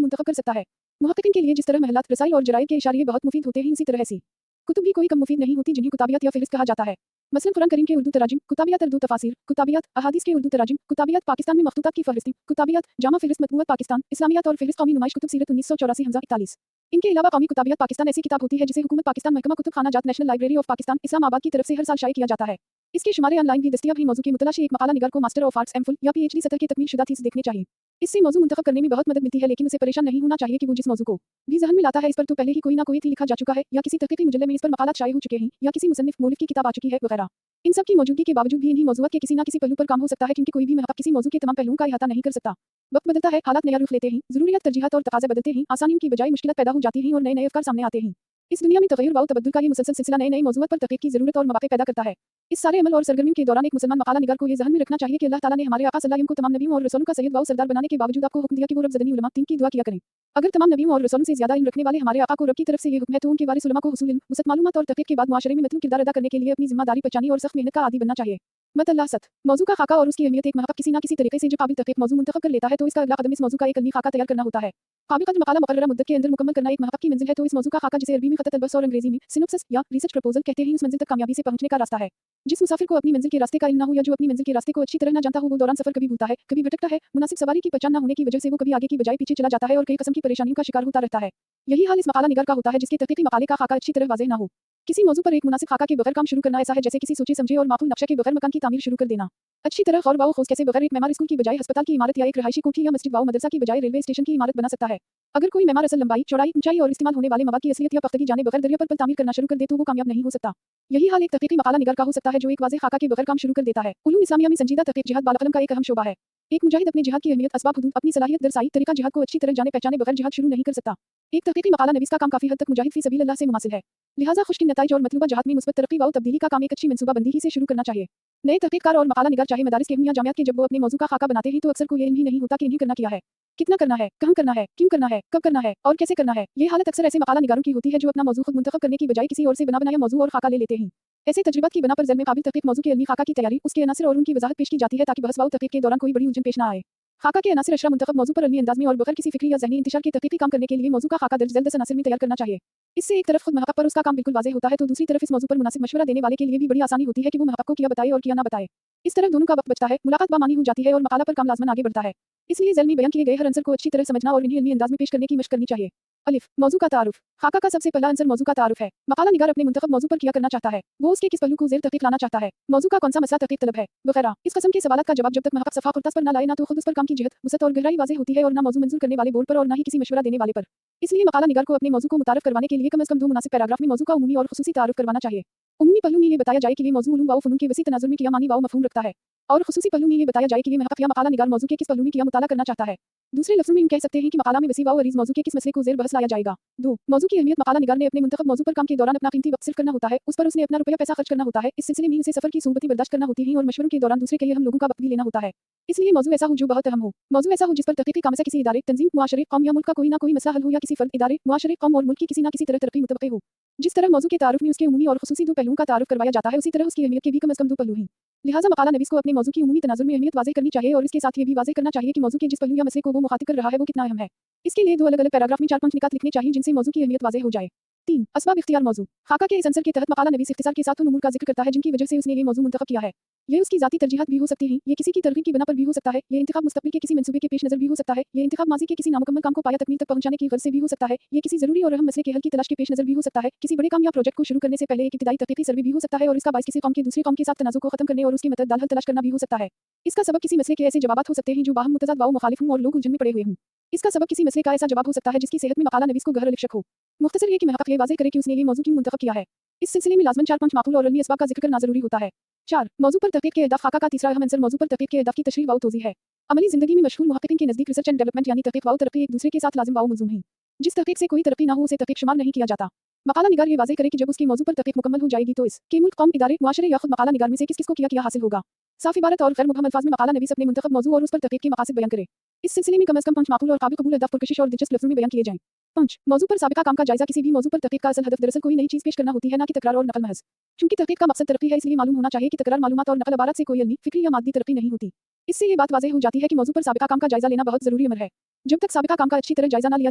मुंतख़ब कर सकता है। मुहक़्क़िक़ीन के लिए जिस तरह महलात रसाइल और जराइद के इशारिये बहुत मुफीद होते हैं इसी तरह ऐसी कुतुब भी कोई कम मुफीद नहीं होती जिन्हें कुताबियात या फ़हरिस्त कहा जाता है। मसलन कुरान करीम के उर्दू तराजिम कुताबियात उर्दू तफासिर कुताबियात अहादीस के उर्दू तराजिम कुताबियात पाकिस्तान में मखतूतात की फ़हरिस्तें कुताबियात जामा फ़हरिस्त मतबूअत पाकिस्तान इस्लामियात और फ़हरिस्त कौमी नुमाइश कुतुब सीरत 1984 हमज़ा 41 इनके अलावा कौमी कुताबियात पाकिस्तान ऐसी किताब होती है जिसे हुकूमत पाकिस्तान महकमा कुतुब खाना जात national library of Pakistan Islamabad की तरफ से हर साल शाये किया जाता है। इसके शुमारे ऑनलाइन भी दस्तयाब हैं। मौजू के मुतलाशी एक मकाला निगार को मास्टर ऑफ आर्ट्स एमफिल या पीएचडी सतह के तकमील शुदा थीसिस देखने चाहिए। इससे मौजू मुंतखब करने में बहुत मदद मिलती है लेकिन उसे परेशान नहीं होना चाहिए कि वो जिस मौजू को भी ज़हन में लाता है इस पर तो पहले ही कोई ना कोई लिखा जा चुका है या किसी तहक़ीक़ी मुजल्ले में इस पर मकालात शाये हो चुके हैं या किसी मुसन्निफ़ मौलिफ़ की किताब आ चुकी है वगैरह। इन सब की मौजूदगी के बावजूद भी इन्हीं मौज़ूआत के किसी न किसी पहलू पर काम हो सकता है क्योंकि कोई भी महक़क़ किसी मौजू के तमाम पहलुओं का इहाता नहीं कर सकता। वक्त बदलता है, हालात नया रुख लेते हैं, ज़रूरियात तरजीहात और तकाज़े बदलते हैं, आसानियों की बजाय मुश्किलात पैदा हो जाती हैं और नए नए अफ़कार सामने आते हैं। इस दुनिया में तग़य्युर व तबद्दुल का ये मुसलसल सिलसिला नए नए मौज़ूआत पर तहक़ीक़ की ज़रूरत और मवाक़े पैदा करता है। इस सारे अमल और सरगर्मियों के दौरान एक मुसलमान मकाला निगार को ये ज़हन में रखना चाहिए कि अल्लाह ताला ने हमारे आका सल्लल्लाहु अलैहि वसल्लम को तमाम नबियों और रसूलों का सैयद व सरदार बनाने के बावजूद आपको हुक्म दिया कि वो रब ज़दनी उलमा 3 की दुआ किया करें। अगर तमाम नबियों और रसूलों से ज़्यादा इल्म रखने वाले हमारे आका को रब की तरफ से ये हुक्म है तो उनके वारिस उलमा को हुसूल इल्म, वसअत मालूमात और तहक़ीक़ के बाद मुआशरे में मतलूब किरदार अदा करने के लिए अपनी ज़िम्मेदारी पहचानी और सख्त मेहनत का आदी बनना चाहिए। मतअल्लाह सत मौजू का खाका और उसकी अहमियत एक महक़क़ किसी न किसी तरीके से जो काबिल तहक़ीक़ मौजू मुंतख़ब कर लेता है तो इसका अगला कदम इस मौजू का एक इल्मी खाका तैयार करना होता है। काबिल क़द्र मकाला मुक़र्ररा मुद्दत के अंदर मुकम्मल करना एक महक़क़ की मंज़िल है तो इस मौजू का खाका जिसे अरबी में ख़तत अल-बहस और अंग्रेज़ी में सिनॉप्सिस या रिसर्च प्रपोज़ल कहते हैं उस मंज़िल तक कामयाबी से पहुंचने का रास्ता है। जिस मुसाफिर को अपनी मंज़िल के रास्ते का इल्म न हो या जो अपनी मंज़िल के रास्ते को अच्छी तरह न जानता हो वो दौरान सफ़र कभी भूलता है, कभी भटकता है, मुनासिब सवारी की पहचान न होने की वजह से वो कभी आगे की बजाय पीछे चला जाता है और कई किस्म की परेशानियों का शिकार होता रहता है। यही हाल इस मकाला निगार का होता है जिसके तहक़ीक़ी मकाले का खाका अच्छी तरह वाज़ेह न हो। किसी मौजू पर एक मुनासिब खाका के बगैर काम शुरू करना ऐसा है जैसे किसी सोचे समझे और माकूल नक्शे के बगैर मकान की तामीर शुरू कर देना। अच्छी तरह गौर व खोज कैसे बगैर एक मेमार स्कूल की बजाय अस्पताल की इमारत या एक रहायशी कोठी या मस्जिद व मदरसा की बजाय रेलवे स्टेशन की इमारत बना सकता है। अगर कोई मेमार असल लंबाई, चौड़ाई, ऊंचाई और इस्तेमाल होने वाले मवाद की असलियत या पख्तगी जाने बगैर दरिया पर तामीर करना शुरू कर दे तो वो कामयाब नहीं हो सकता। यही हाल एक तहक़ीक़ी मकाला निगार का हो सकता है जो एक वाज़ेह खाका के बगैर काम शुरू कर देता है। उलूम इस्लामिया में संजीदा तहक़ीक़ जिहाद बालक़लम का एक अहम शोबा है। एक मुजाहिद अपने जिहाद की अहमियत, असबाब, हुदूद, अपनी सलाहियत, दरसाई, तरीक़ा जिहाद को अच्छी तरह जाने पहचाने बगैर जिहाद शुरू नहीं कर सकता। एक तहक़ीक़ी मकाला नवीस का काम काफ़ी हद तक मुजाहिद फ़ी सबीलिल्लाह से मुमासिल है। लिहाजा खुश्किन नताइज और मतलूबा जहात में मुस्बत तरक्की व तब्दीली का काम एक अच्छी मंसूबाबंदी ही से शुरू करना चाहिए। नए तहक़ीक़कार और मकाला निगार चाहे मदारिस के इल्म या जामियात के जब वो अपने मौजू का खाका बनाते हैं तो अक्सर को ये इल्म ही नहीं होता कि इन्हें करना क्या है, कितना करना है, कहाँ करना है, क्यों करना है, कब करना है और कैसे करना है। ये हालत अक्सर ऐसे मकाला निगारों की होती है जो अपना मौजू खुद मुंतख़ब करने की बजाय किसी और से बना बनाया मौजू और खाका ले लेते हैं। ऐसे तजुर्बात की बना पर ज़ेल में काबिल तहक़ीक़ मौजू के इल्मी खाका की तैयारी, उसके अनासिर और उनकी वज़ाहत पेश की जाती है ताकि बहस व तहक़ीक़ के दौरान कोई बड़ी उलझन पेश न आए। खाका के अनासिर अशरा मुंतखब मौजू पर इल्मी अंदाज में और बगैर किसी फिक्री या ज़हनी इंतशार के तहकीकी काम करने के लिए मौजू का खाका दर्ज जल्द अनासिर में तैयार करना चाहिए। इससे एक तरफ खुद महक़क़ पर उसका काम बिल्कुल वाज़ेह होता है तो दूसरी तरफ इस मौजू पर मुनासिब मशवरा देने वाले के लिए भी बड़ी आसानी होती है कि वो महक़क़ को किया बताए और किया ना बताए। इस तरह दोनों का वक्त बचता है, मुलाकात बामानी हो जाती है और मकाला पर काम लाज़मन आगे बढ़ता है। इसलिए ज़ैल में बयान किए गए हर अंसर को अच्छी तरह समझना और इन्हें इल्मी अंदाज में पेश करने की मशक़ करनी चाहिए। अलिफ मौजू का तारुफ। खाका का सबसे पहला अंसर मौजू का तारुफ है। मकाला निगार अपने मुंतखब मौजू पर किया करना चाहता है, वो उसके किस पहलू को ज़ेर तहक़ीक़ लाना चाहता है, मौजू का कौन सा मसला तहक़ीक़ तलब है वगैरह। इस क़स्म के सवालात का जवाब जब तक महक़क़ सफ़ा कुर्तास पर ना लाए ना तो खुद उस पर काम की जहत, वसअत और गहराई वाज़ेह होती है और ना मौजू मंजूर करने वाले बोर्ड पर और ना ही किसी मशवरा देने वाले पर। इसलिए मकाला निगार को अपने मौजू को मुतारफ़ करवाने के लिए कम अज़ कम 2 मुनासिब पैराग्राफ में मौजू का उमूमी और ख़ुसूसी तारुफ़ करवाना चाहिए। उमूमी पहलू में ये बताया जाए कि ये मौजू उलूम व फ़नून के वसी तनाज़ुर में किया मानी व मफ़हूम रखता है और ख़ुसूसी पहलू में ये बताया जाए कि ये महक़क़ या मकाला निगार मौजू के किस पहलू में किया मुताला करना चाहता है। दूसरे लफ्ज़ों में यूँ कह सकते हैं कि मकाला में वसी व अरीज़ मौजू के किस मसले को ज़ेर बहस लाया जाएगा। 2 मौजू की अहमियत। मकाला निगार ने अपने मुंतखब मौजू पर काम के दौरान अपना कीमती वक्त सिर्फ करना होता है, उस पर उसने अपना रुपया पैसा खर्च करना होता है। इस सिलसिले में उसे सफ़र की सूबतें बर्दाश्त करना होती हैं और मशवरों के दौरान दूसरे के लिए हम लोगों का वक्त भी लेना होता है। इसलिए मौजू ऐसा हो जो बहुत अहम हो, मौजू ऐसा हो जिस पर तहक़ीक़ी काम से किसी इदारे, तंज़ीम, मुआशरे, कौम या मुल्क का कोई ना कोई मसला हल हो या किसी फ़र्द, इदारे, मुआशरे, कौम और मुल्क की किसी ना किसी तरह तरक्की मुतवक्क़े हो। जिस तरह मौजू के तारुफ़ में उसके उमूमी और ख़ुसूसी 2 पहलुओं का तारुफ़ करवाया जाता है, उसी तरह उसकी अहमियत के भी कम अज़ कम 2 पहलू हैं। लिहाजा मकाला नवीस को अपने मौजू की उमूमी तनाज़ुर में अहमियत वाज़ेह करनी चाहिए और इसके साथ ये भी वाज़ेह करना चाहिए कि मौजू के जिस पहलू या मसले को वो मुख़ातिब कर रहा है वो कितना अहम है। इसके लिए 2 अलग-अलग पैराग्राफ में 4-5 निकात लिखने चाहिए जिनसे मौजू की अहमियत वाज़ेह हो जाए। 3 असबाब इख्तियार मौजू। खाका के इस अंसर के तहत मकाला नवीस इख्तिसार के साथ उन उमूर का ज़िक्र करता है जिनकी वजह से उसने ये मौजू मुंतखब किया है। ये उसकी ज़ाती तरजीहात भी हो सकती हैं, ये किसी की तरगीब की बना पर भी हो सकता है, ये इंतखाब मुस्तक़बिल के किसी मंसूबे के पेश नज़र भी हो सकता है, ये इंतखाब माज़ी के किसी नामुकम्मल काम को पाया तकमील तक पहुंचाने की ग़र्ज़ से भी हो सकता है, ये किसी ज़रूरी और अहम मसले के हल की तलाश के पेश नज़र भी हो सकता है, किसी बड़े काम या प्रोजेक्ट को शुरू करने से पहले एक इब्तिदाई तहक़ीक़ी सर्वे भी हो सकता है और इसका बाइस किसी कौम के दूसरी कौम के साथ तनाज़ुर को ख़त्म करने और उसकी मदद दाल हल तलाश करना भी हो सकता है। इसका सबब किसी मसले के ऐसे जवाबात हो सकते हैं जो बाहम मुतज़ाद व मुखालिफ हों और लोग उलझन में पड़े हुए हों। इसका सबब किसी मसले का ऐसा जवाब हो सकता है जिसकी सेहत में मकाला नवीस को गहरा इल्म शक हो। मुख्तसर ये कि महक़क़ ये वाज़ेह करे कि उसने ये मौजू क्यों मुंतखब किया है। इस सिलसिले में लाज़मन 4-5 माक़ूल और इल्मी असबाब का ज़िक्र करना ज़रूरी होता है। 4 मौजू पर तहक़ीक़ के अहदाफ़। खाका का तीसरा अहम अंसर मौजू पर तहक़ीक़ के अहदाफ़ की तशरीह व तौज़ीह है। अमली ज़िंदगी में मशहूर मुहक़्क़ीक़ीन के नज़दीक रिसर्च एंड डेवलपमेंट यानी तहक़ीक़ व तरक्की एक दूसरे के साथ लाज़िम व मुलज़ूम हैं। जिस तहक़ीक़ से कोई तरक्की ना हो उसे तहक़ीक़ शुमार नहीं किया जाता। मकाला निगार ये वाज़ेह करे कि जब उसके मौजू पर तहक़ीक़ मुकम्मल हो जाएगी तो इस के मुल्क, कौम, इदारे, मुआशरे या खुद मकाला निगार में से किस-किस को किया हासिल होगा। साफ़ इबारत और ग़ैर मुबहम अल्फ़ाज़ में मकाला नवीस अपने मुंतखब मौजू और उस पर तहक़ीक़ के मक़ासिद बयान करे। इस सिलसिले में कम अज़ कम 5 माक़ूल और काबिल क़बूल अहदाफ़ पुरकशिश और दिलचस्प लफ्ज़ों में बयान किए जाएँ। 5 मौजू पर साबिक़ा काम का जायज़ा। किसी भी मौजू पर तहक़ीक़ का असल हदफ दरअसल कोई नई चीज़ पेश करना होती है, ना कि तकरार और नक़ल महज़। चूँकि तहक़ीक़ का मकसद तरक्की है इसलिए मालूम होना चाहिए कि तकरार मालूमात और नक़ल अबारात से कोई इल्मी, फ़िक्री या मादी तरक्की नहीं होती। इससे ये बात वाज़ेह हो जाती है कि मौजू पर साबिक़ा काम का जायज़ा लेना बहुत ज़रूरी अमर है। जब तक साबिक़ा काम का अच्छी तरह जायज़ा ना लिया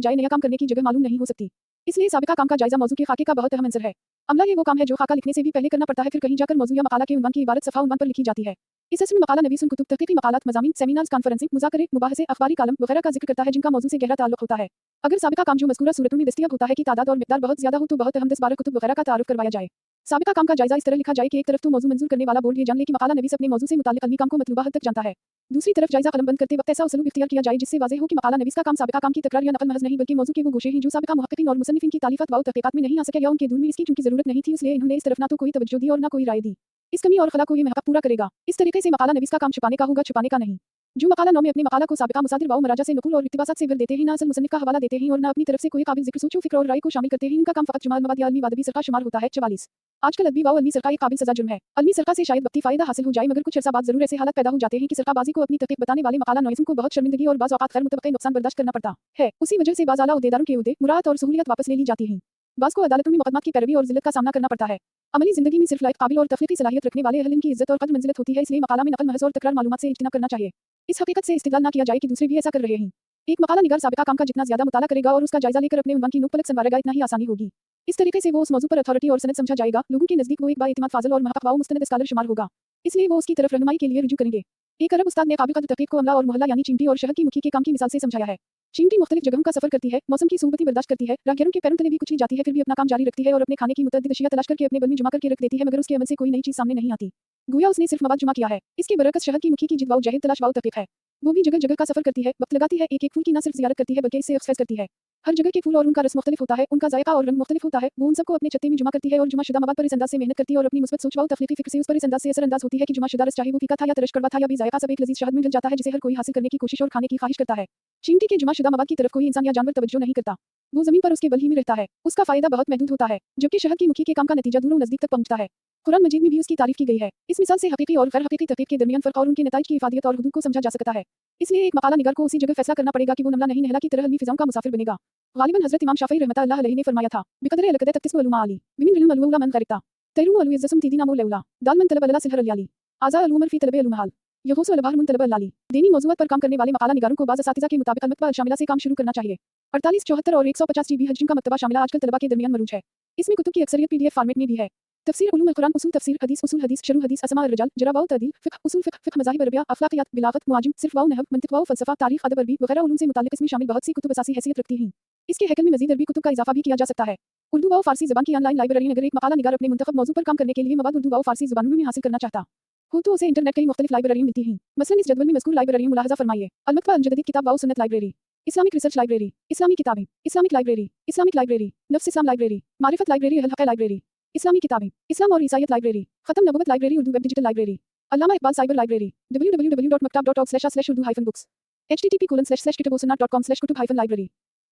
जाए नया काम करने की जगह मालूम नहीं हो सकती। इसलिए साबिक़ा काम का जायज़ा मौजू के खाके का बहुत अहम अंसर है। अमला ये वो काम है जो खाका लिखने से भी पहले करना पड़ता है, फिर कहीं जाकर मौजू या मकाला के उन्वान की इबारत सफ़ा उन्वान पर लिखी जाती है। इस असर में मकाला नवीस उन कुतुब, तहक़ीक़ी मकालात, मज़ामीन, सेमिनार्स, कॉन्फ्रेंसिंग, मुज़ाकरे, मुबाहसे, अख़बारी कालम वगैरह का ज़िक्र करता है जिनका मौजू से गहरा ताल्लुक़ होता है। अगर साबिक़ा काम जो मज़कूरा सूरतों में दस्तयाब होता है की तादाद और मिक़दार बहुत ज़्यादा हो तो बहुत अहम 10-12 कुतुब वगैरह का तारुफ़ करवाया जाए। साबिक़ा काम का जायज़ा इस तरह लिखा जाए कि एक तरफ तो मौजू मंजूर करने वाला बोर्ड ये जान ले कि मकाला नवीस अपने मौजू से मुताल्लिक़ इल्मी काम को मतलूबा हद तक जानता है। दूसरी तरफ जायज़ा कलम बंद करते वक्त ऐसा उसलूब इख्तियार किया जाए जिससे वाज़ेह हो कि मकाला नवीस का काम साबिक़ा काम की तकरार या नक़ल महज़ नहीं बल्कि मौजू के वो गोशे हैं जो साबिक़ा मुहक़्क़ीक़ीन और मुसन्निफ़ीन की तालीफ़ात व तहक़ीक़ात में नहीं आ सके या उनके दूर में इसकी चूँकि ज़रूरत नहीं थी इसलिए इन्होंने इस तरफ ना तो कोई तवज्जो दी और ना कोई राय दी। इस कमी और खला को ये महक़क़ पूरा करेगा। इस तरीक़े से मकाला नवीस का काम छुपाने का होगा, छुपाने का नहीं। जो मकाला 9 में अपने मकाला को साबिक़ा मसादिर व मराजा से नक़ुल और इक़्तिबासात से देते हैं, ना असल मुसन्निफ़ का हवाला देते हैं और ना अपनी तरफ से कोई काबिल ज़िक्र सोचो फ़िक्र और राय को शामिल करते हैं, इनका काम फ़क़त जुमाल मवाद या इल्मी वादबी सरक़ा शुमार होता है। 44 आजकल अदबी व इल्मी सरक़ा एक काबिल सज़ा जुर्म है। इल्मी सरक़ा से शायद वक्ती फ़ायदा हासिल हो जाए मगर कुछ अर्सा बाद ज़रूर ऐसे हालात पैदा हो जाते हैं कि सरक़ाबाज़ी को अपनी तहक़ीक़ बताने वाले मकाला नवीसों को बहुत शर्मिंदगी और बाज़ औक़ात ग़ैर मुतवक्के नुक़सान बर्दाश्त करना पड़ता है। उसी वजह से बाज़ आला ओहदेदारों के ओहदे, मुरात और सहूलियत वापस ले ली जाती हैं। बाज़ को अदालतों में मुक़दमात की पैरवी और ज़िल्लत का सामना करना पड़ता है। अमली ज़िंदगी में सिर्फ लायक, काबिल और तफ़रीक़ी सलाहियत रखने वाले अहल इल्म की इज़्ज़त और क़द्र मंज़िलत होती है, इसलिए मकाला में नक़ल महज़ और तकरार मालूमात से इज्तिनाब करना चाहिए। इस हक़ीक़त से इस्तिदलाल ना किया जाए कि दूसरे भी ऐसा कर रहे हैं। एक मकाला निगार साबिक़ा काम का जितना ज़्यादा मुताला करेगा और उसका जायज़ा लेकर अपने उन्वान की नोक पलक संवारेगा इतना ही आसानी होगी। इस तरीके से वो उस मौजू पर अथॉरिटी और सनद समझा जाएगा, लोगों के नज़दीक वो एक बाएतिमाद फ़ाज़िल और महक़क़ व मुस्तनद स्कॉलर शुमार होगा। इसलिए वो उसकी तरफ रहनुमाई के लिए रुजू करेंगे। एक अरब उस्ताद ने काबिल क़द्र तहक़ीक़ को अमला और मोहल्ला यानी चींटी और शहद की मुखी के काम की मिसाल से समझाया है। चींटी मुख्तलिफ जगहों का सफ़र करती है, मौसम की सूबतें बर्दाश्त करती है, राहगीरों के पैरों तले भी कुचली जाती है, फिर भी अपना काम जारी रखती है और अपने खाने की मुतअद्दिद अशिया तलाश करके अपने बल में जुमा करके रख देती है मगर उसके अमल से कोई नई चीज़ सामने नहीं आती। गोया उसने सिर्फ मवाद जुमा किया है। इसके बरअक्स शहद की मुखी की जिद व जहद तलाश व तहक़ीक़ है। वो भी जगह जगह का सफ़र करती है, वक्त लगाती है, एक एक फूल की न सिर्फ ज़ियारत करती है बल्कि इससे अक्सफ़ैज़ करती है। हर जगह के फूल और उनका रस मुख्तलिफ होता है, उनका ज़ायक़ा और रंग मुख्तलिफ होता है, वो उन सबको अपने छत्ते में जुमा करती है और जुमाशुदा मवाद पर इस अंदाज़ से मेहनत करती है और अपनी मुस्बत सोच व तख़लीक़ी फ़िक्र से उस पर इस अंदाज़ से असरअंदाज़ होती है कि जुमाशुदा रस चाहे वो फीका था या तरश कड़वा था या भी ज़ायक़ा सब एक लज़ीज़ शहद में ढल जाता है जिसे हर कोई हासिल करने की कोशिश और खाने की ख़्वाहिश करता है। चींटी के जुमाशुदा मवाद की तरफ कोई इंसान या जानवर तवज्जो नहीं करता। वो ज़मीन पर उसके बल ही में रहता है, उसका फ़ायदा बहुत महदूद होता है, जबकि शहद की मुखी के काम का नतीजा दूरों नज़दीक तक पहुंचता है। कुरान मजीद में भी उसकी तारीफ़ की गई है। इस मिसाल से हक़ीक़ी और गैर हक़ीक़ी तहक़ीक़ के दरमियान फ़र्क़ और उनके नताइज की इफ़ादियत और हुदूद को समझा जा सकता है। इसलिए एक मकाला निगार को उसी जगह फ़ैसला करना पड़ेगा कि वो नमला नहीं नहला की तरह इल्मी फ़िज़ाओं का मुसाफ़िर बनेगा। ग़ालिबन हज़रत इमाम शाफ़िई रहमतुल्लाह अलैहि ने फरमाया था, बिक़द्रे अलक़द तक़्तिस्मु अलुमा अली, बिमिन इल्म अलुला मन ग़रिक़ता, तैरुम अलु इज़्ज़सुम तीदीना मो लौला, दाल मन तलब अल्ला सिलहर अलियाली, आज़ा अलुमर फ़ी तलबे अलुमहाल। यगोसो अलबाहर मुन तलबा लाली दीनी मौज़ूआत पर काम करने वाले मकाला निगारों को बाज़ असातिज़ा के मुताबिक अलमतबा शामिला से काम शुरू करना चाहिए। 48, 74 और 150 GB हजम का मकतबा शामिला आजकल तलबा के दरमियान मरूज है। इसमें कुतुब की अक्सरियत PDF फॉर्मेट में भी है। तफसीर उलूम अल-कुरान, उसूल तफसीर, उसूल हदीस, शरह हदीस, असमा और रिजाल, जरा वाव तदील, फिक़्ह, उसूल फिक़्ह, मज़ाहिब अरबिया, अखलाकियात, बिलागत, मुआजिम, सिर्फ वाव नहव, मंतिक़ वाव फ़लसफ़ा, तारीख़, अदब अरबी वगैरह उलूम से मुताल्लिक़ इसमें शामिल बहुत सी कुतुब असासी हैसियत रखती हैं। इसके हैकल में मज़ीद अरबी कुतुब का इज़ाफ़ा भी किया जा सकता है। उर्दू व फ़ारसी ज़बान की ऑनलाइन लाइब्रेरी अगर एक मकाला निगार अपने मुंतखब मौज़ू पर काम करने के लिए मवाद उर्दू व फ़ारसी ज़बानों में हासिल करना चाहता हो तो उसे इंटरनेट कई मुख्तलिफ लाइब्रेरियाँ मिलती हैं। मसलन इस जदवल में मज़कूर लाइब्रेरियाँ मुलाहज़ा फरमाइए। अलमतबा अल-जदीद किताब व सुन्नत लाइब्रेरी, इस्लामिक रिसर्च लाइब्रेरी, इस्लामी किताबें, इस्लामिक लाइब्रेरी, नफ्स इस्लाम लाइब्रेरी, मारिफत लाइब्रेरी, अल-हक़ लाइब्रेरी, इस्लामी किताबें, इस्लाम और ईसाईयत लाइब्रेरी, ख़त्म नबुवत library, Urdu web digital library, Allama Iqbal cyber library, www.maktab.org//urdu-books, http://kitobsunnat.com/kutub-library,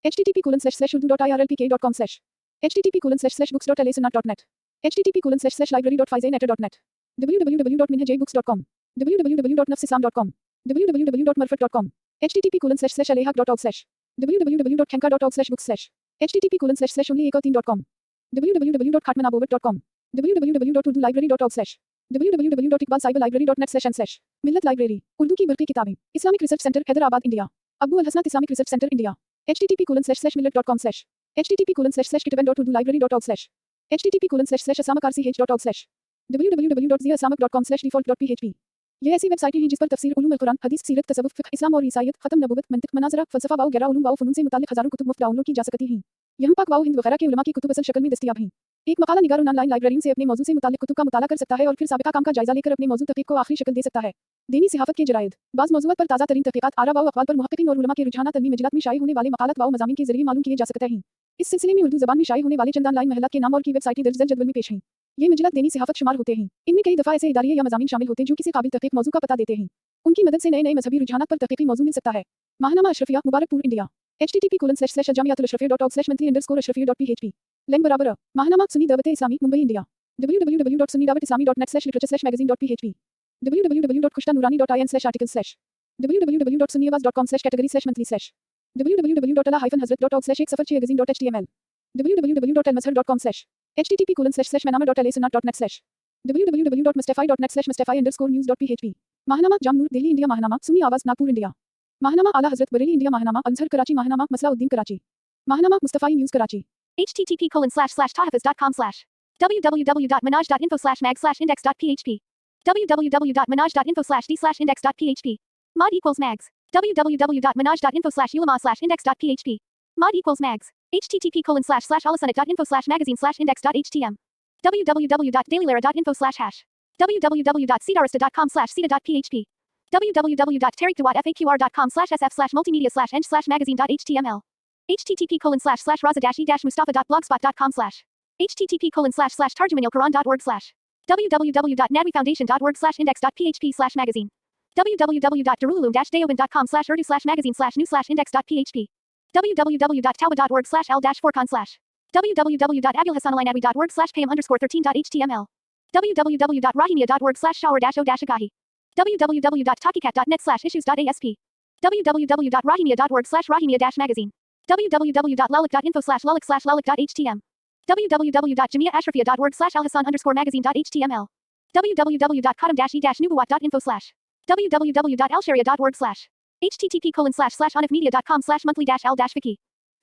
http://urdu.irlpk.com/, http://books.lasunnat.net, http://library.faizainator.net, www.minhajbooks.com, www.nafsislam.com, www.marfat.com, http://alehaq.org/, www.khanka.org/books/, http://only1और3.com, www.khatmanabovat.com, www.urdulibrary.org/, www.iqbalcyberlibrary.net/n/, मिल्लत लाइब्रेरी, उर्दू की बरक़ी किताबें, Islamic research centre, Hyderabad, India, अब्दू अल-हसनात Islamic research centre, India, http://millet.com/, http://kitubn.urdulibrary.org/, http://asamak.rch.org/, www.ziaasamak.com/default.php। ये ऐसी वेबसाइटें हैं जिस पर तफसीर उलूम अल-कुरान, हदीस, सीरत, तसव्वुफ़, फ़िक़्ह, इस्लाम और ईसाईयत, ख़त्म नबुवत, मंतिक़, मनाज़रा, फ़लसफ़ा व गैरा उलूम व फ़नून से मुताल्लिक़ हज़ारों कुतुब मुफ्त डाउनलोड की जा सकती हैं। यहाँ पाक व हिंद वगैरह के उलमा की कुतुब असल शक्ल में दस्तयाब हैं। एक मकाला निगार उन ऑनलाइन लाइब्रेरियों से अपने मौजू से मुताल्लिक़ कुतुब का मुताला कर सकता है और फिर साबिक़ा काम का जायज़ा लेकर अपने मौजू तहक़ीक़ को आखिरी शक्ल दे सकता है। दीनी सिहाफ़त के जराइद, बाज़ मौज़ूआत पर ताज़ा तरीन तहक़ीक़ात, आरा व अक़वाल पर मुहक़्क़ीक़ीन और उलमा के रुझानात अल्मी मजलात में शाये होने वाले मक़ालात व मज़ामीन के ज़रिए मालूम किए जा सकते हैं। इस सिलसिले में उर्दू ज़बान में शाये होने वाले चंद ऑनलाइन महल्लात के नाम और की वेबसाइटें दर्ज जदवल में पेश हैं। ये मजलात दीनी सिहाफ़त शुमार होते हैं। इनमें कई दफ़ा ऐसे इदारिये या मज़ामीन शामिल होते हैं जो किसी काबिल तहक़ीक़ मौजू का पता देते हैं। उनकी मदद से नए मज़हबी रुझानात पर तहक़ीक़ी मौजू मिल सकता है। माहनामा Ashrafiya, Mubarakpur, India, http://jamiatul-ashrafiyya.org/monthly_ashrafiyya.php, link बराबर अ, माहनामा सुन्नी दावत इस्लामी, Mumbai, India, www.sunnidawatislami.net/literature/magazine.php, www.kushtanurani.in/articles/, www.sunniawaz.com/category/monthly/, www.ala-hazrat.org/1 www.almazhar.com/, http://manama.alasunnat.net/, www.mustafi.net/mustafi_news.php, माहनामा जामनूर, दिल्ली, इंडिया, माहनामा सुन्नी आवाज़, नागपुर, इंडिया, माहनामा आला हज़रत, बरेली, इंडिया, माहनामा अज़हर, कराची, माहनामा मसला उद्दीन, कराची, माहनामा मुस्तफ़ाई news, Karachi, http://tahafaz.com/ www.manaj.info/mag/index.php, www.manaj.info/d/index.php, mod equals mags, www.manaj.info/ulama/index.php, mod equals mags, http://alasanat.info/magazine/index.htm, www.dailylera.info/hash, www.cedarista.com/ceda.php, www.tariqdawat.aqr.com/sf/multimedia/eng/magazine.html, http://raza-e-mustafa.blogspot.com/, http://tarjumanilquran.org/, www.nadwifoundation.org/index.php/magazine, www.darululum-deoband.com/urdu/magazine/new/index.php, www.tauba.org/l-furqan/, www.abulhasanalainabi.org/payam_13.html, www.rahimia.org/shower-o-agahi, www.takikat.net/issues.asp, www.rahimia.org/rahimia-magazine, www.lalik.info/lalik/lalik.htm, www.jamiaashrafiyya.org/alhasan_magazine.html, www.qatam-e-nubuwat.info/, www.alsharia.org/, http://anafmedia.com/monthly-l-wiki,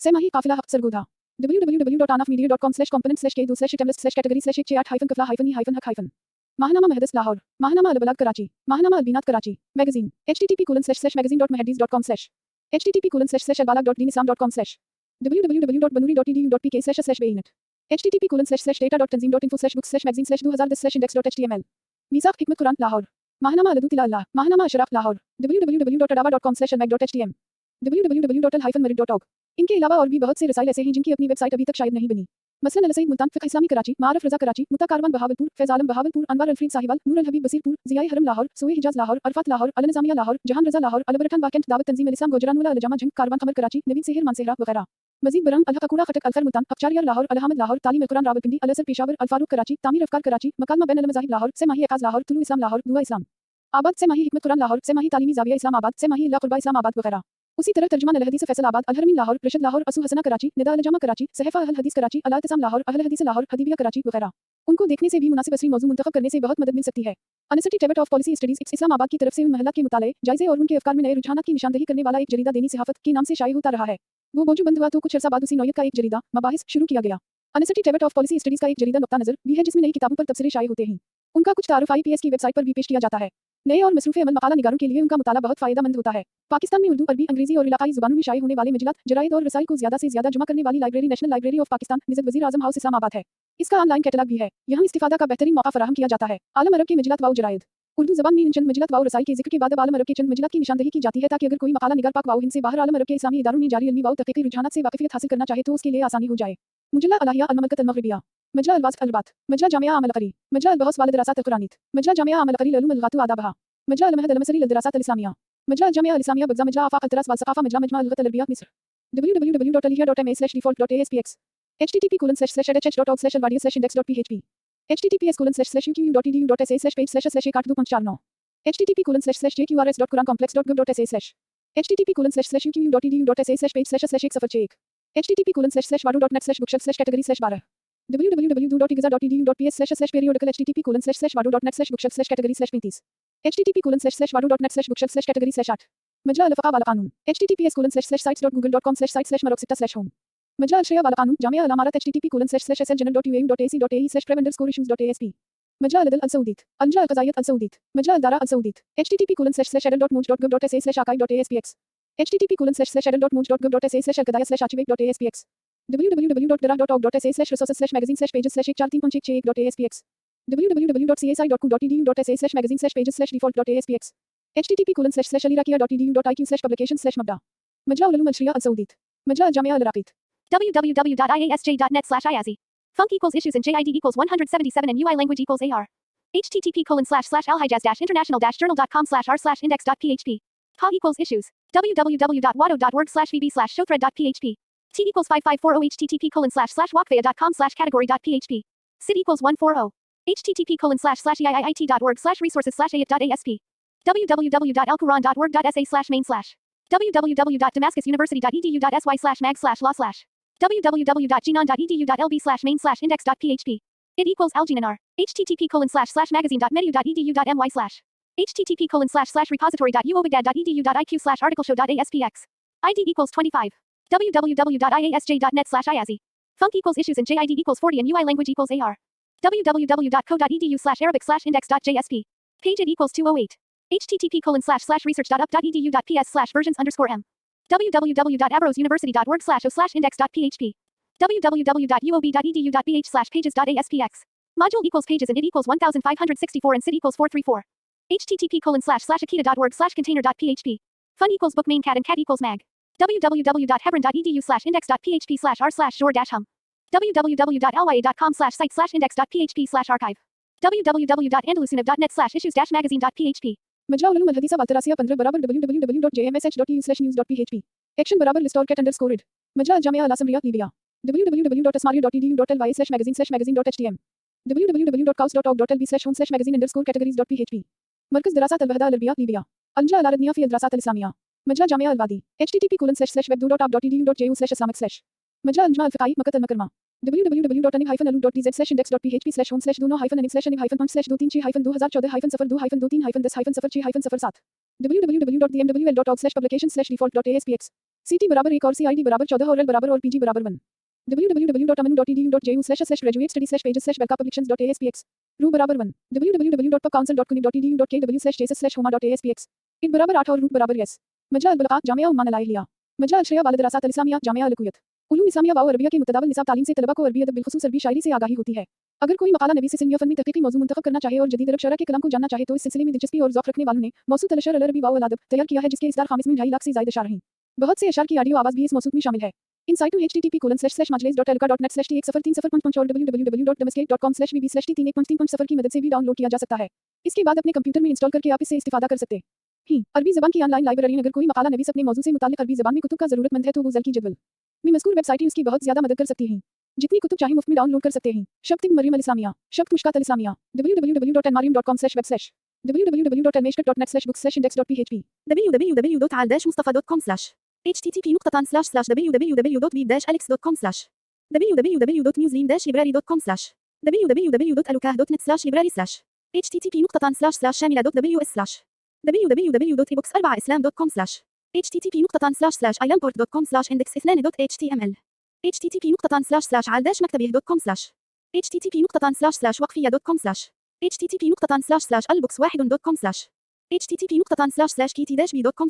सेमाही काफिला हफ्त सरगोधा, www.anafmedia.com/components/k2/category/k8-kafla-e-haq-e-haq-, माहनामा महदस लाहौर, माहनामा अल-बलाग कराची, माहनामा अल-बीनात Karachi, magazine, http://magazine.mahadis.com/, http://albalagh.dinislam.com/, www.banuri.edu.pk//bainet, http://data.tanzim.info/books/magazine/2010/index.html, मीसाक हिकमत कुरान, लाहौर, माहनामा अल-अदूतिला अल्लाह, माहनामा अशराफ, लाहौर, www.adawa.com/almag.htm, www.al-marid.org। इनके अलावा और भी बहुत से रसाइल ऐसे हैं जिनकी अपनी वेबसाइट अभी तक शायद नहीं बनी। मसलन अल-सईद मुल्तान, फ़िक़्ह इस्लामी कराची, मारफ रज़ा कराची, मुत्ता कारवान बहावलपुर, फैज़ आलम बहावलपुर, अनवार अल-फ़रीद साहिवाल, नूर अल-हबीब बसीरपुर, ज़ियाए हरम लाहौर, सोए हिजाज़ लाहौर, अरफ़ात लाहौर, अल-निज़ामिया लाहौर, जहान रज़ा लाहौर, अल-बरठान वाकेंट, दावत तंज़ीम अल-इस्लाम गोजरानवाला, अल-जमा झंग, कारवान क़मर कराची, नवीद सेहर मानसेहरा वगैरह। मज़ीद बरंग, अल-हक़ खटक, अल-ख़ैर मुल्तान, अख़चारियार लाहौर, अल-अहमद लाहौर, तालीम अल-कुरान रावलपिंडी, अल-असर पेशावर, अल-फ़ारूक कराची, तामीर अफ़कार कराची, मकालमा बैन अल-मज़ाहिब लाहौर, सेमाही एकाज़ लाहौर, तुलू इस्लाम लाहौर, दुआ इस्लाम आबाद, सेमाही हिकमत कुरान लाहौर, सेमाही तालीमी ज़ाविया इस्लाम आबाद, सेमाही अल्लाह क़ुरबा इस्लाम आबाद वगैरह। उसी तरह तर्जुमान अल हदीस फैसलाबाद, अल हरमीन लाहौर, रशद लाहौर, असू हसना कराची, निदा अल जमा कराची, सहफा अल हदीस कराची, अल इत्तिसाम लाहौर, अल हदीस लाहौर, हदीबिया कराची वगैरह। उनको देखने से भी मुनासिब असरी मौजू मुंतखब करने से बहुत मदद मिल सकती है। अनसिटी टेबट ऑफ पॉलिसी स्टडीज इस्लामाबाद की तरफ से उन महला के मुताले, जायजे और उनके अफकार में नए रुझानात की निशानदही करने वाला एक जरीदा दैनिक सहाफत के नाम से शाये होता रहा है। वो मौजू बंद हुआ तो कुछ अर्सा बाद उसी नौयत का एक जरीदा मबाहिस शुरू किया गया। अनसिटी टेबट ऑफ पॉलिसी स्टडीज का एक जरीदा नुक्ता नजर भी है जिसमें नई किताबों पर तबसरे शाये होते हैं। उनका कुछ तारुफ IPS की वेबसाइट पर भी पेश किया जाता है। नए और मसरूफ़ अमल मकाला निगारों के लिए उनका मुताला बहुत फ़ायदेमंद होता है। पाकिस्तान में उर्दू, अरबी, अंग्रेजी और इलाकाई ज़ुबानों में शाये होने वाले मजलात, जराइद और रसाइल को ज़्यादा से ज़्यादा जमा करने वाली library national library of Pakistan निज़त वज़ीर आज़म हाउस इस्लामाबाद है। इसका ऑनलाइन कैटलॉग भी है। यहाँ इस्तिफ़ादा का बेहतरीन मौका फराहम किया जाता है। आलम अरब के मजलात व जराइद। उर्दू ज़बान में इन चंद मजलात व रसाइल के जिक्र के बाद अब आलम अरब के चंद मजलात की निशानदही की जाती है ताकि अगर कोई मकाला निगार पाक व हिंद से बाहर आलम अरब के इस्लामी इदारों में जारी इल्मी व तहक़ीक़ी रुझानात से वाक़िफ़ियत हासिल करना चाहे तो उसके लिए आसानी हो जाए। मुजल्ला अल-अहिया अल-ममलकत अल-मग़रिबिया, मजला अल-वास्फ़ अल-बात, मजला जामिया अल-क़री, मजला अल-बहस वाल दरासात अल-क़ुरानित, मजला जामिया अल-क़री लुलूम अल-गातु आदाबहा, मजला अल-महद अल-मसरी लल-दरासात अल-इस्लामिया, मजला अल-जामिया अल-इस्लामिया बग़ज़ा, मजला आफ़ाक़ अल-तरास वल-सक़ाफ़ा, मजला मजमा अल-लुग़त अल-अरबिया मिस्र। www.alhiya.ma/default.aspx http://advanced/alvadio/index.php https://uqu.edu.sa/page//182.49 http://jqrs.qurancomplex.gov.sa/ http://uqu.edu.sa/page//101 http://wado.net/bookshelf/category/12 www.giza.edu.ps//periodical http://wado.net/bookshelf/category/35 http://wado.net/bookshelf/category/8 मजला अल-फ़क़ा वाल क़ानून https://sites.google.com/site/marok6//marok मजला अल-शरिया वाल क़ानून जामिया अल-अमारात http://sljournal.uau.ac.ae/prevent_issue.asp मजला अल-अदल अल-सऊदीत मजला अल-क़ज़ाइयत अल-सऊदीत मजला अल-दारा अल-सऊदीत http://adl.moj.gov.sa/archive.aspx http://adl.moj.gov.sa/archive.aspx www.dara.org.sa/resources/magazine/pages/143.161.aspx www.csi.cu.edu.sa/magazine/pages/default.aspx http://aliraqiyya.edu.iq/publications/mabda मजला उलूम अल-शरिया अल-सऊदीत मजला अल-जामिया अल-इराक़ीत www.iasj.net/iazi Func equals issues and JID equals 177 and UI language equals AR http://alhijaz-international-journal.com/r/index.php PA equals issues www.wado.org/vb/showthread.php T equals 5540 http://waqfaya.com/category.php Sit equals 140 http://eiit.org/resources/ayat.asp www.alquran.org.sa/main/ www.damascusuniversity.edu.sy/mag/law/ www.jinan.edu.lb/main/index.php It equals alginanar http://magazine.medu.edu.my/ http://repository.uobagdad.edu.iq/articleshow.aspx ID equals 25 www.iasj.net/iazi Func equals issues and JID equals 40 and UI language equals AR www.co.edu/arabic/index.jsp Page it equals 208 http://research.up.edu.ps/versions_m www.abrosuniversity.org/o/index.php www.uob.edu.bh/pages.aspx Module equals pages and it equals 1564 and sit equals 434 http://akita.org/container.php Fun equals book main cat and cat equals mag www.hebron.edu/index.php/r/jor-hum www.lya.com/site/index.php/archive www.andalusunav.net/issues-magazine.php मजला उलूम अल-हदीसा वाल तरासिया 15 बराबर www.jmsh.eu/news.php action बराबर list और cat_id मजला अल-जामिया अल-असमरिया Libya www.asmaria.edu.lya/magazine/magazine.htm www.cous.org.lb/home/magazine_categories.php मरकज़ दरासात अल-वहदा अल-अरबिया Libya अल-मजला अल-अरदनिया फ़ी अल-दरासात अल-इस्लामिया मजला Jamia अल-वादी http://web2.app.edu.ju/islamic/ मजला अल-मजमा अल-फ़िक़ाई मक्कत अल-मुकरमा www.anib-alu.tz/index.php/home/2no-anib/2-2014-02-2014-10-02-3-2-10-0-7 www.dmwl.org/publications/default.aspx CT बराबर 1 और CID बराबर 14 और L बराबर और PG बराबर 1 www.amanu.edu.ju//graduate/studies/pages/berka-publications.aspx रू बराबर 1 www.pubcouncil.kuni.edu.kws/homa.aspx इत बराबर 8 और रूट बराबर yes मजला अल-बलगा जामिया उम्मान अल-आहिलिया मजला अल-शरिया वाल दरासात अल-इस्लामिया जामिया अल-कुवैत उलूम इस्लामिया व अरबिया के मुतदावल निसाब तालीम से तलबा को अरबी अदब बिलखुसूस अरबी शायरी से आगाही होती है। अगर कोई मकाला नबी से सिल्म या फन में तहक़ीक़ी मौजू मुंतखब करना चाहे और जदीद अरब शरअ के कलाम को जानना चाहे तो इस सिलसिले में दिलचस्पी और ज़ौक़ रखने वालों ने मौसूद अल-अशअर अल-अरबी व अल-अदब तैयार किया है जिसके इस्दार ख़ामिस में 2.5 लाख से ज़ायद अशआर हैं। बहुत से अशआर की ऑडियो आवाज़ भी इस मौसूद में शामिल है। इन साइटों http://majlis.alqa.net/th और www.damascate.com/vb/t31.3.0 की मदद से भी डाउनलोड किया जा सकता है। इसके बाद अपने कंप्यूटर में इंस्टॉल करके आप इससे इस्तिफ़ादा कर सकते हैं। अरबी ज़बान की ऑनलाइन लाइब्रेरी अगर कोई मकाला नबी अपने मौजू से मुताल्लिक़ अरबी ज़बान में कुतुब का ज़रूरतमंद है तो वो ज़ल की जदवल में मज़कूर वेबसाइटें उसकी बहुत ज़्यादा मदद कर सकती हैं। जितनी कुतुब चाहे मुफ्त में डाउनलोड कर सकते हैं। शब्द मरियम अल-इस्लामिया शब्द मुश्कात अल-इस्लामिया www.anmariam.com/web/ www.almashkat.net/books/index.php www.al-mustafa.com/ http://www.weeb-alex.com www.newsleam-library.com www.alukah.net/library http://shamila.ws www.ebooks4islam.com http://ilamport.com/index2.html http://al-maktabih.com http://waqfiyya.com http://albooks1.com http://kiti-b.com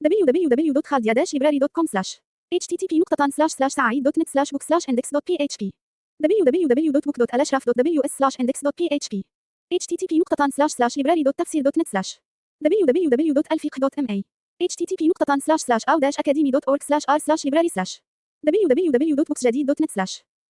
www.khaldia-library.com http://said.net/book/index.php www.book.alashraf.ws/index.php http://library.tafsir.net www.alfiqh.ma http://au-academy.org/r/library www.booksjadid.net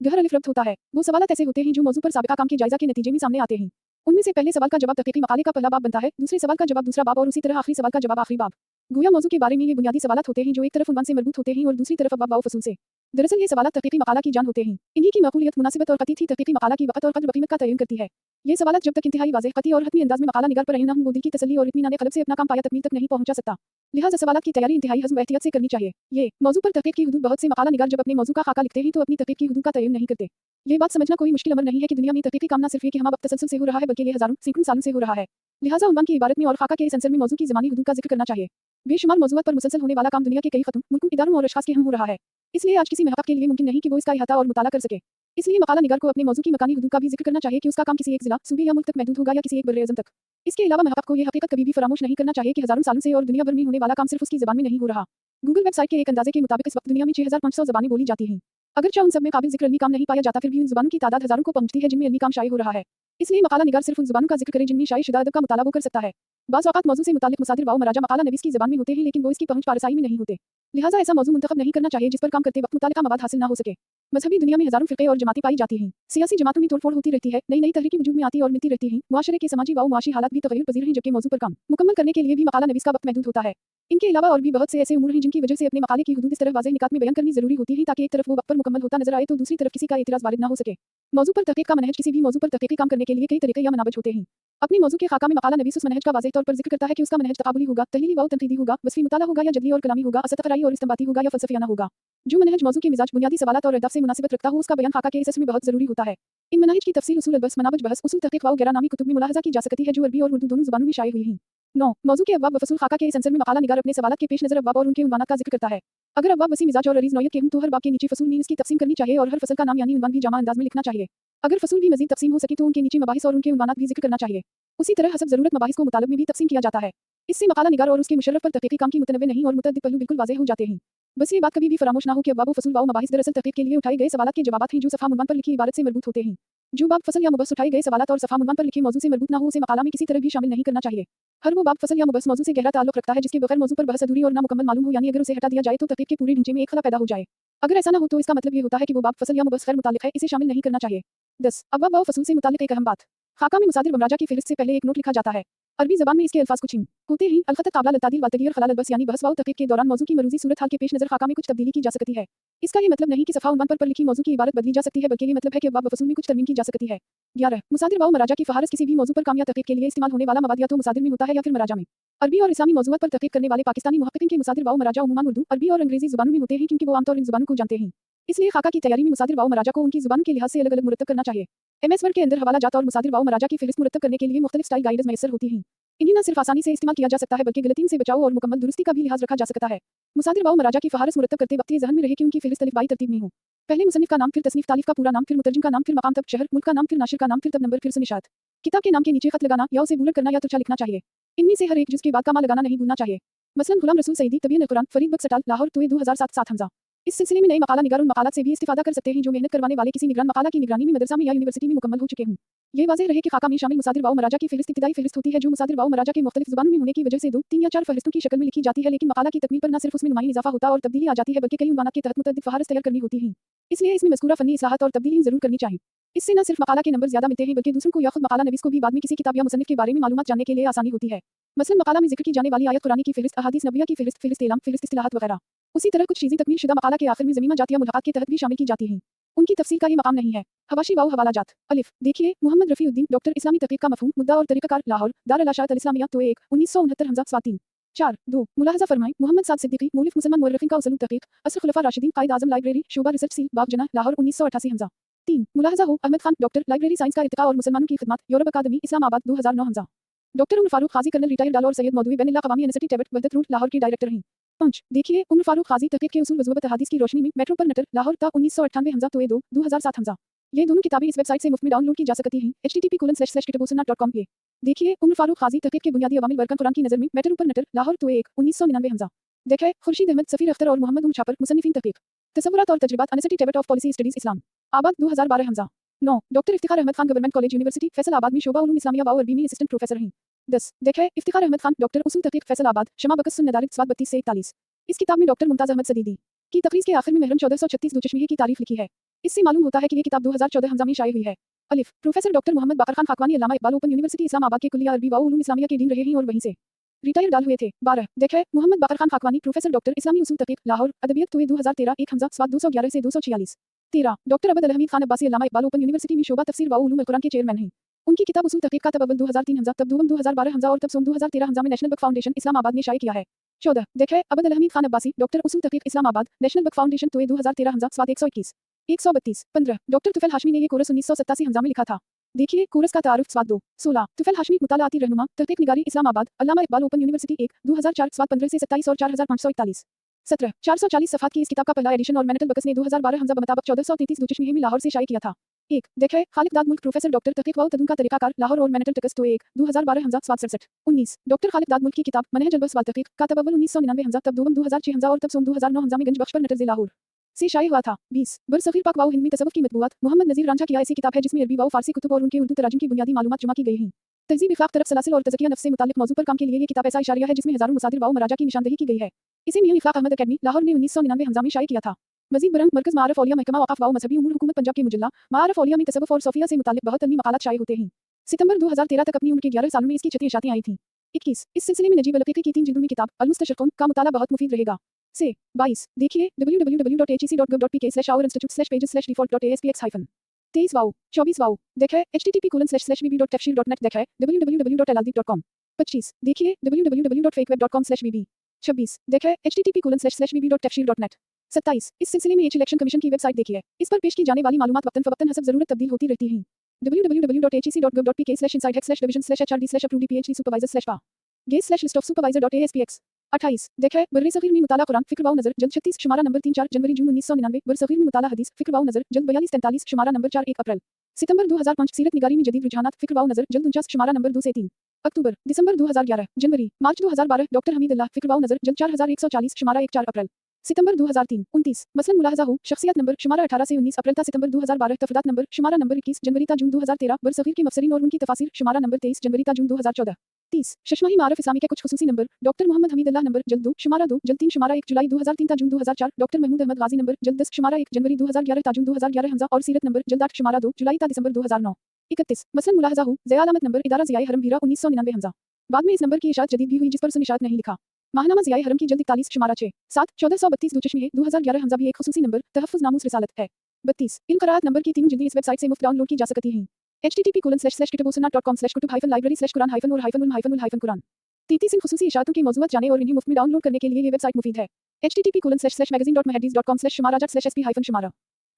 गहरा लिफ्ट होता है वो सवालात ऐसे होते हैं जो मौजू पर साबिका काम के जायजा के नतीजे में सामने आते हैं उनमें से पहले सवाल का जवाब तहकीकी मकाले का पहला बाब बनता है दूसरे सवाल का जवाब दूसरा बाब और उसी तरह आखिरी सवाल का जवाब आखिरी बाब गोया मौजू के बारे में ये बुनियादी सवालात होते हैं जो एक तरफ उन्वान से मरबूत होते हैं और दूसरी तरफ अब्वाब व फसूल से दरअसल ये सवालात तहकीकी मकाला की जान होते हैं इन्हीं की मकबूलियत मुनासिबत और कती थी तहकीकी मकाला की वक़्त और कद्र कीमत का तयन करती है ये सवालात जब तक इंतहाई वाज़ेह कती और हतमी अंदाज में मकाला निगार पर आईं न हों वो दिल की तसल्ली और इत्मीनान क़ल्ब से अपना काम पाया तकमील तक नहीं पहुंचा सकता लिहाजा सवालात की तैयारी इंतहाई हज़्म व एहतियात से करनी चाहिए ये मौजू पर तहकीक की हुदूद बहुत से मकाला निगार जब अपने मौजू का खाका लिखते हैं तो अपनी तहकीक की हुदूद का तयन नहीं करते ये बात समझना कोई मुश्किल अमर नहीं है कि दुनिया में तहकीकी काम न सिर्फ ये कि हम अब तसलसल से हो रहा है बल्कि ये हज़ारों सैकड़ों सालों से हो रहा है लिहाजा उन्वान की इबारत में और खाका के इस अंसर में मौजू की ज़मानी हुदूद का जिक्र करना चाहिए बेशुमार मौजूआत पर मुसलसल होने वाला काम दुनिया के कई खतों मुल्कों इदारों और अशखास के हम हो रहा है इसलिए आज किसी महक़क़ के लिए मुमकिन नहीं कि वो इसका इहाता और मुताला कर सके इसलिए मकाला निगार को अपने मौजू की मकानी हुदूद का भी जिक्र करना चाहिए कि उसका काम किसी एक ज़िला सूबे या मुल्क तक महदूद होगा या किसी एक बर्रे-ए-आज़म तक इसके अलावा महक़क़ को यह हकीकत कभी भी फरामोश नहीं करना चाहिए कि हज़ारों सालों से और दुनिया भर में होने वाला काम सिर्फ उसकी ज़बान में नहीं हो रहा गूगल वेबसाइट के एक अंदाजे के मुताबिक इस वक्त दुनिया में 6500 ज़बानें बोली जाती हैं अगरचे उन सब में काबिल जिक्र इल्मी काम नहीं पाया जाता फिर भी उन ज़बानों की तादाद हज़ारों को पहुंचती है जिनमें इल्मी काम शाये हो रहा है इसलिए मकाला निगार सिर्फ उन ज़बानों का जिक्र करे जिनमें शाये शुदा अदब का मुताला वो कर सकता है बाज़ औक़ात मौजू से मुताल्लिक़ मसादिर व मराजा मकाला नवीस की ज़बान में होते हैं लेकिन वो इसकी पहुंच पारसाई में नहीं होते लिहाजा ऐसा मौजू मुंतखब नहीं करना चाहिए जिस पर काम करते वक्त मुतालिका मवाद हासिल न हो सके मजहबी दुनिया में हज़ारों फ़िरक़े और जमातें पाई जाती हैं सियासी जमातों में तोड़फोड़ होती रहती है नई नई तहरीकें वजूद में आती और मिलती रहती हैं मुआशरे के समाजी व मुआशी हालात भी तग़य्युर पज़ीर हैं जबकि मौजू पर काम मुकम्मल करने के लिए भी मकाला नवीस का वक्त महदूद होता है इनके अलावा और भी बहुत से ऐसे उमूर हैं जिनकी वजह से अपने मकाले की हुदूद इस तरह वाज़ेह निकात में बयान करनी ज़रूरी होती है ताकि एक तरफ वो वक्त पर मुकम्मल होता नजर आए तो दूसरी तरफ किसी का एतराज़ वारिद न हो सके मौजू पर तहक़ीक़ का मनहज किसी भी मौजू पर तहक़ीक़ी काम करने के लिए कई तरीक़े या मनाबज होते हैं अपने मौजू के खाका में मकाला नवीस उस मनहज का वाज़ेह तौर पर जिक्र करता है कि उसका मनहज तक़ाबुली होगा तहलीली व तनक़ीदी होगा वस्फ़ी मुताला होगा या जदली और कलामी होगा असतफ़राई और इस्तिंबाती होगा या फ़लसफ़ियाना होगा जो मनहज मौजू के मिजाज बुनियादी सवालात और अहदाफ से मुनासिबत रखता हो उसका बयान खाका के इस में बहुत ज़रूरी होता है इन मनाहिज की तफसील उसूल बस मनाबज बहस उसूल तहक़ीक़ व गैर नामी कुतुब में मुलाहज़ा की जा सकती है जो अरबी और उर्दू दोनों ज़बानों में शाये हुई हैं 9 मौजू के अब्वाब व फ़सूल खाका के इस अंसर में मकाला निगार अपने सवालात के पेश नज़र अब्वाब और उनके उन्वानात का जिक्र करता है अगर अब्वाब वसी मिजाज और अरीज़ नौयत के हों तो हर बाब के नीचे फ़सूल में इसकी तक़सीम करनी चाहिए और हर फ़सल का नाम यानी उन्वान भी जामा अंदाज में लिखना चाहिए अगर फ़सूल भी मज़ीद तक़सीम हो सके तो उनके नीचे मबाहिस और उनके उन्वानात भी जिक्र करना चाहिए उसी तरह हसब ज़रूरत मबाहिस को मुतालब में भी तक़सीम किया जाता है इससे मकाला निगार और उसके मुशर्रफ पर तहक़ीक़ी काम की मुतनव्वे नहीं और मुतअद्दिद पहलू बिल्कुल वाज़ेह हो जाते हैं बस ये बात कभी भी फरामोश ना हो कि अब्वाब व फ़सूल व मबाहिस दरअसल तहक़ीक़ के लिए उठाए गए सवालात के जवाबात हैं जो सफ़ा उन्वान पर लिखी इबारत से मरबूत होते हैं जो बाब फसल या मुबहस उठाए गए सवालात और सफ़ा उन्वान पर लिखे मौजू से मरबूत ना हो उसे मकाला में किसी तरह भी शामिल नहीं करना चाहिए हर वो बाब फसल या मुबहस मौजू से गहरा ताल्लुक़ रखता है जिसके बगैर मौजू पर बहस अधूरी और नामुकम्मल मालूम हो यानी अगर उसे हटा दिया जाए तो तहक़ीक़ के पूरे ढांचे में एक खला पैदा हो जाए अगर ऐसा ना हो तो इसका मतलब ये होता है कि वो बाब फसल या मुबहस गैर मुताल्लिक़ है इसे शामिल नहीं करना चाहिए 10 अब्वाब व फ़सूल से मुताल्लिक़ एक अहम बात खाका में मुसादिर बमराजा की फ़हरिस्त से पहले एक नोट लिखा जाता है अरबी ज़बान में इसके अल्फाज कुछ इन होते हैं अलख़त क़ाबिल लित्तादील व तग़य्युर ख़लाल बस यानी बहस व तहक़ीक़ के दौरान मौजू की मरूज़ी सूरत हाल के पेश नज़र खाका में कुछ तब्दीली की जा सकती है इसका ये मतलब नहीं कि सफ़ा उन्वान पर लिखी मौजू की इबारत बदली जा सकती है बल्कि ये मतलब है कि अब्वाब व फ़सूल में कुछ तरमीम की जा सकती है 11 मुसादिर व मराजा की फ़हारिस्त किसी भी मौजू पर काम या तहक़ीक़ के लिए इस्तेमाल होने वाला मवाद या तो मुसादिर में होता है या फिर मराजा में अरबी और इस्लामी मौज़ूआत पर तहक़ीक़ करने वाले पाकिस्तानी मुहक़्क़िक़ीन के मुसादिर व मराजा उमूमन उर्दू अरबी और अंग्रेज़ी ज़ुबानों में होते हैं क्योंकि वो आमतौर इन ज़ुबानों को जानते हैं इसलिए खाका की तैयारी में मुसादिर व मराजा को उनकी ज़ुबान के लिहाज से अलग अलग मुरतब करना चाहिए MS वर्ड के अंदर हवाला जात और मुसादिर व मराजा की फ़हरिस्त मुरतब करने के लिए मुख्तलिफ स्टाइल गाइड्स मैसर होती हैं इन्हें न सिर्फ आसानी से इस्तेमाल किया जा सकता है बल्कि गलतियों से बचाव और मुकम्मल दुरुस्ती का भी लिहाज रखा जा सकता है मुसादिर व मराजा की फ़हारिस्त मुरतब करते वक्त ये ज़हन में रहे कि उनकी फ़हरिस्त अलिफ़बाई तरतीब में हो पहले मुसन्निफ़ का नाम फिर तसनीफ़ तालीफ़ का पूरा नाम फिर मुतरजिम का नाम फिर मकाम तब शहर मुल्क का नाम फिर नाशिर का नाम फिर तब नंबर फिर सुनिशात किताब के नाम के नीचे खत लगाना या उसे बुलट करना या तुरछा लिखना चाहिए इनमें से हर एक जुज़ के बाद का मा लगाना नहीं भूलना चाहिए मसलन गुलाम रसूल सईदी तबीयन कुरान फरीद बख्श सटाल लाहौर 2007 7 हमजा इस सिलसिले में नए मकाला निगार उन मकालात से भी इस्तिफादा कर सकते हैं जो मेहनत करवाने वाले किसी निगरान मकाला की निगरानी में मदरसा में या यूनिवर्सिटी में मुकम्मल हो चुके हों। ये वाज़ेह रहे कि खाका में शामिल मुसादिर वाओ मराजा की फ़हरिस्त इब्तिदाई फ़हरिस्त होती है जो मुसादिर वाओ मराजा के मुख्तलिफ ज़ुबानों में होने की वजह से 2, 3 या 4 फ़हरिस्तों की शक्ल में लिखी जाती है, लेकिन मकाला की तकमील पर न सिर्फ उसमें नुमायाँ इज़ाफ़ा होता और तब्दीली आ जाती है बल्कि कई उन्वानात के तहत मुतअद्दिद फ़हरिस्त तैयार करनी होती हैं। इसलिए इसमें मज़कूरा फ़नी इस्लाहात और तब्दीली ज़रूर करनी चाहिए। इससे न सिर्फ मकाला के नंबर ज़्यादा मिलते हैं बल्कि दूसरों को या खुद मकाला नवीस को भी बाद में किसी किताब या मुसन्निफ़ के बारे में मालूमात जानने के लिए आसानी होती है। मसलन मकाला में ज़िक्र की जाने वाली आयत कुरानी की फ़हरिस्त, अहादीस नबविया की फ़हरिस्त, फ़हरिस्त एलाम, फ़हरिस्त इस्तिलाहात वगैरह। उसी तरह कुछ चीज़ें तकमील शुदा मकाला के आखिर में ज़मीमा जात या मुल्हाक़ात के तहत भी शामिल की जाती हैं। उनकी तफसील का ये मकाम नहीं है। हवाशी वाओ हवाला जात अलिफ देखिए मोहम्मद रफ़ीउद्दीन डॉक्टर इस्लामी तहक़ीक़ का मफ़हूम मुद्दा और तरीक़ाकार लाहौर दार अल अशाअत अल इस्लामिया तो 1 1969 हमज़ा स्वात 3 4 2 मुलाहज़ा फरमाएं मोहम्मद साद सिद्दीक़ी मौलिफ़ मुसलमान मुअर्रिख़ीन का उसूल तहक़ीक़ असर खुलफ़ा राशिदीन क़ाइद आज़म लाइब्रेरी शोबा रिसर्च सील बाग जना लाहौर 1988 हमज़ा 3 मुलाहज़ा हो Ahmad Khan doctor library science का इर्तिक़ा और मुसलमानों की खिदमत यूरोप अकादमी इस्लामाबाद 2009 हमज़ा doctor Umar Farooq Qazi colonel retired और सैयद मौदूई बैनुल्लाह क़वामी एनेस्थेटी टैबलेट वहदत रूट लाहौर के डायरेक्टर हैं। 5 देखिए उमर फ़ारूक क़ाज़ी तहक़ीक़ के उसूल वज़ूबत अहादीस की रोशनी में मेट्रो पर नटर लाहौर ता 1998 हमज़ा तो 2 2007 हमज़ा। ये दोनों किताबें इस वेबसाइट से मुफ्त में डाउनलोड की जा सकती हैं http://kitabusunnah.com पे। देखिए उमर फ़ारूक क़ाज़ी तहक़ीक़ के बुनियादी अवामिल बरकन कुरान की नज़र में मेट्रो पर नटर लाहौर तो 1 1999 हमज़ा। देखें खुर्शीद अहमद सफ़ीर अख्तर और मोहम्मद छापर मुसन्निफ़ीन तहक़ीक़ तसव्वुरात और तजरिबात एनेस्थेटी टैबलेट of policy studies Islamabad 2012 हमज़ा। 9 doctor Iftikhar Ahmad Khan government college university Faisalabad में शोबा उलूम इस्लामिया वाओ अरबी में असिस्टेंट प्रोफेसर हैं। 10 देखें इफ्तिखार अहमद खान डॉक्टर उसूल तहक़ीक़ फैसलाबाद शमा बकस सुन्नदारित स्वाद 32 से 41। इस किताब में डॉक्टर मुमताज़ अहमद सदीदी की तक़रीज़ के आखिर में महरम 1436 दुचश्मिये की तारीफ़ लिखी है। इससे मालूम होता है कि ये किताब 2014 हमज़ा में शाये हुई है। अलिफ प्रोफेसर डॉक्टर मोहम्मद बाकर खान खाकवानी अल्लामा इक़बाल ओपन यूनिवर्सिटी इस्लामाबाद के कुल्लिया अरबी वाओ उलूम इस्लामिया के डीन रहे हैं और वहीं से रिटायर डाल हुए थे। 12 देखें मोहम्मद बाकर खान खाकवानी प्रोफेसर डॉक्टर इस्लामी उसूल तहक़ीक़ लाहौर अदबियत तो 2013 1 हमज़ा स्वाद 211 से 246। 13 डॉक्टर अबद अल हमीद खान अब्बासी अल्लामा इक़बाल ओपन यूनिवर्सिटी में शोबा तफसीर वाओ उलूम अल कुरान के चेयरमैन हैं। उनकी किताब उसूल तहक़ीक़ का तब अव्वल 2003 हमज़ा तब दूम 2012 हमज़ा और तब सोम 2013 हमज़ा में नेशनल बुक फाउंडेशन इस्लामाबाद ने शाये किया है। 14 देखें अबद अल हमीद खान अब्बासी डॉक्टर उसूल तहक़ीक़ इस्लामाबाद नेशनल बुक फाउंडेशन तो 2013 हमज़ा स्वाद 121 132 15 डॉक्टर तुफ़ैल हाशमी ने ये कोर्स 1987 हमज़ा में लिखा था। देखिए कोर्स का तारुफ स्वाद 2 16 तुफ़ैल हाशमी मुतालाती रहनुमा तहक़ीक़ निगारी इस्लामाबाद अल्लामा इक़बाल ओपन यूनिवर्सिटी 1 2004 स्वाद 15 से 27 और 4541 17 440 सफ़ात की इस किताब का पहला एडिशन और मैनेटल बकस ने 2012 हमज़ा बमताबक 1433 दुचश्मिये में लाहौर से शाये किया था। 1 देखें खालिद दाद मुल्क प्रोफेसर डॉक्टर तहक़ीक़ वाओ तदून का तरीक़ाकार लाहौर और मैनेटल तकस तो 1 2012 हमज़ा स्वाद 67 19 डॉक्टर खालिद दाद मुल्क की किताब मनहज अल बस वाल तहक़ीक़ का तब अव्वल 1999 हमज़ा तब दूम 2006 हमज़ा और तब सोम 2009 हमज़ा में गंज बख्श पर नटर लाहौर से शाये हुआ था। 20 बरसग़ीर पाक वाओ हिंद में तसव्वुफ़ की मतबूआत मोहम्मद नज़ीर रांझा की ऐसी किताब है जिसमें अरबी वाओ फ़ारसी कुतुब और उनके उर्दू तराजुम की बुनियादी मालूमात जमा की गई हैं। तहज़ीब इख़लाक़ तरफ़ सलासिल और तज़किया नफ्स से मुताल्लिक़ मौज़ू पर काम के लिए ये किताब ऐसा इशारिया है जिसमें हज़ारों मुसादिर वाओ मराजा की निशानदही की गई है। इसे मियां इफ़ाक़ अहमद अकेडमी लाहौर ने 1999 हमज़ा में शाये किया था। मज़ीद बरंग मरकज़ मारफ़ औलिया महकमा औक़ाफ़ वाओ मज़हबी उमूर हुकूमत पंजाब के मुजल्ला मारफ़ औलिया में तसव्वुफ़ और सोफ़िया से मुताल्लिक़ बहुत अल्मी मक़ालात शाये होते हैं। सितंबर 2013 तक अपनी उम्र के 11 सालों में इसकी 6 इशातियाँ आई थीं। 21 इस सिलसिले में नजीब अल-हक़ीक़ी की 3 जिल्दों में किताब अल-मुस्तशरिक़ून का मुताला बहुत मुफीद रहेगा। से 22 देखिए www.hec.gov.pk/hour/institute/pages/default.aspx- 23 वाओ 24 वाओ देखें http://bb.tafsir.net देखें www.laldeep.com 25 देखिए www.fakeweb.com/bb 26 देखें http://bb.tafsir.net 27 इस सिलसिले में इलेक्शन कमीशन की वेबसाइट देखिए। इस पर पेश की जाने वाली मालूमात वक्तन फ़वक्तन हसब ज़रूरत तब्दील होती रहती हैं। www.hec.gov.pk/insidehex/division/hr/d/approved/ph/supervisor/pa गेस/list of supervisor.aspx 28 देखें बर्र-ए-सग़ीर में मुताला कुरान फ़िक्र वाओ नज़र जल्द 36 शुमारा नंबर 3 4 जनवरी जून 1999 बर्र-ए-सग़ीर में मुताला हदीस फ़िक्र वाओ नज़र जल्द 42 43 शुमारा नंबर 4 1 अप्रैल सितंबर 2005 सीरत निगारी में जदीद रुझानात फ़िक्र वाओ नज़र जल्द 49 शुमारा नंबर 2 से 3 अक्टूबर दिसंबर 2011 जनवरी मार्च 2012 डॉक्टर हमीद अल्लाह फ़िक्र वाओ नज़र जल्द 4140 शुमारा 1 4 अप्रैल सितंबर 2003 29 मसलन मुलाहज़ा हो शख्सियत नंबर शुमारा 18 से 19 अप्रैल था सितंबर 2012 तफदात नंबर शुमारा नंबर 21 जनवरी ता जून 2013 बर्र-ए-सग़ीर के मफसरीन और उनकी तफासिर शुमारा नंबर 23 जनवरी ता जून 2014 30 शशमाही मारफ इस्लामी के कुछ खुसूसी नंबर डॉक्टर मोहम्मद हमीद अल्लाह नंबर जल्द 2 शुमारा 2 जल्द 3 शुमारा 1 जुलाई 2003 ता जून 2004 डॉक्टर महमूद अहमद गाजी नंबर जल्द 10 शुमारा 1 जनवरी 2011 ता जून 2011 हमज़ा और सीरत नंबर जल्द 8 शुमारा 2 जुलाई ता दिसंबर 2009 31 मसलन मुलाहज़ा हो ज़िया अलामत नंबर इदारा ज़ियाए हरम भीरा 1999 हमज़ा बाद में इस नंबर की इशाअत जदीद भी हुई जिस पर सुनिशात नहीं लिखा। माहनामा ज़ियाए हरम की जल्द 41 शुमारा 6 7 1432 दुचश्मिये 2011 हमज़ा भी एक खुसूसी नंबर तहफ़्फ़ुज़ नामूस रिसालत है। 32 इन क़राअत नंबर की तीनों जिल्दें इस वेबसाइट से मुफ्त डाउनलोड की जा सकती हैं। http://kitabusunnah.com/kutub-library/quran-ul-quran 33 इन खुसूसी इशाअतों के मौज़ूआत जाने और इन्हें मुफ्त में डाउनलोड करने के लिए ये वेबसाइट मुफीद है। http://magazine.mahadis.com/shumara/sp-1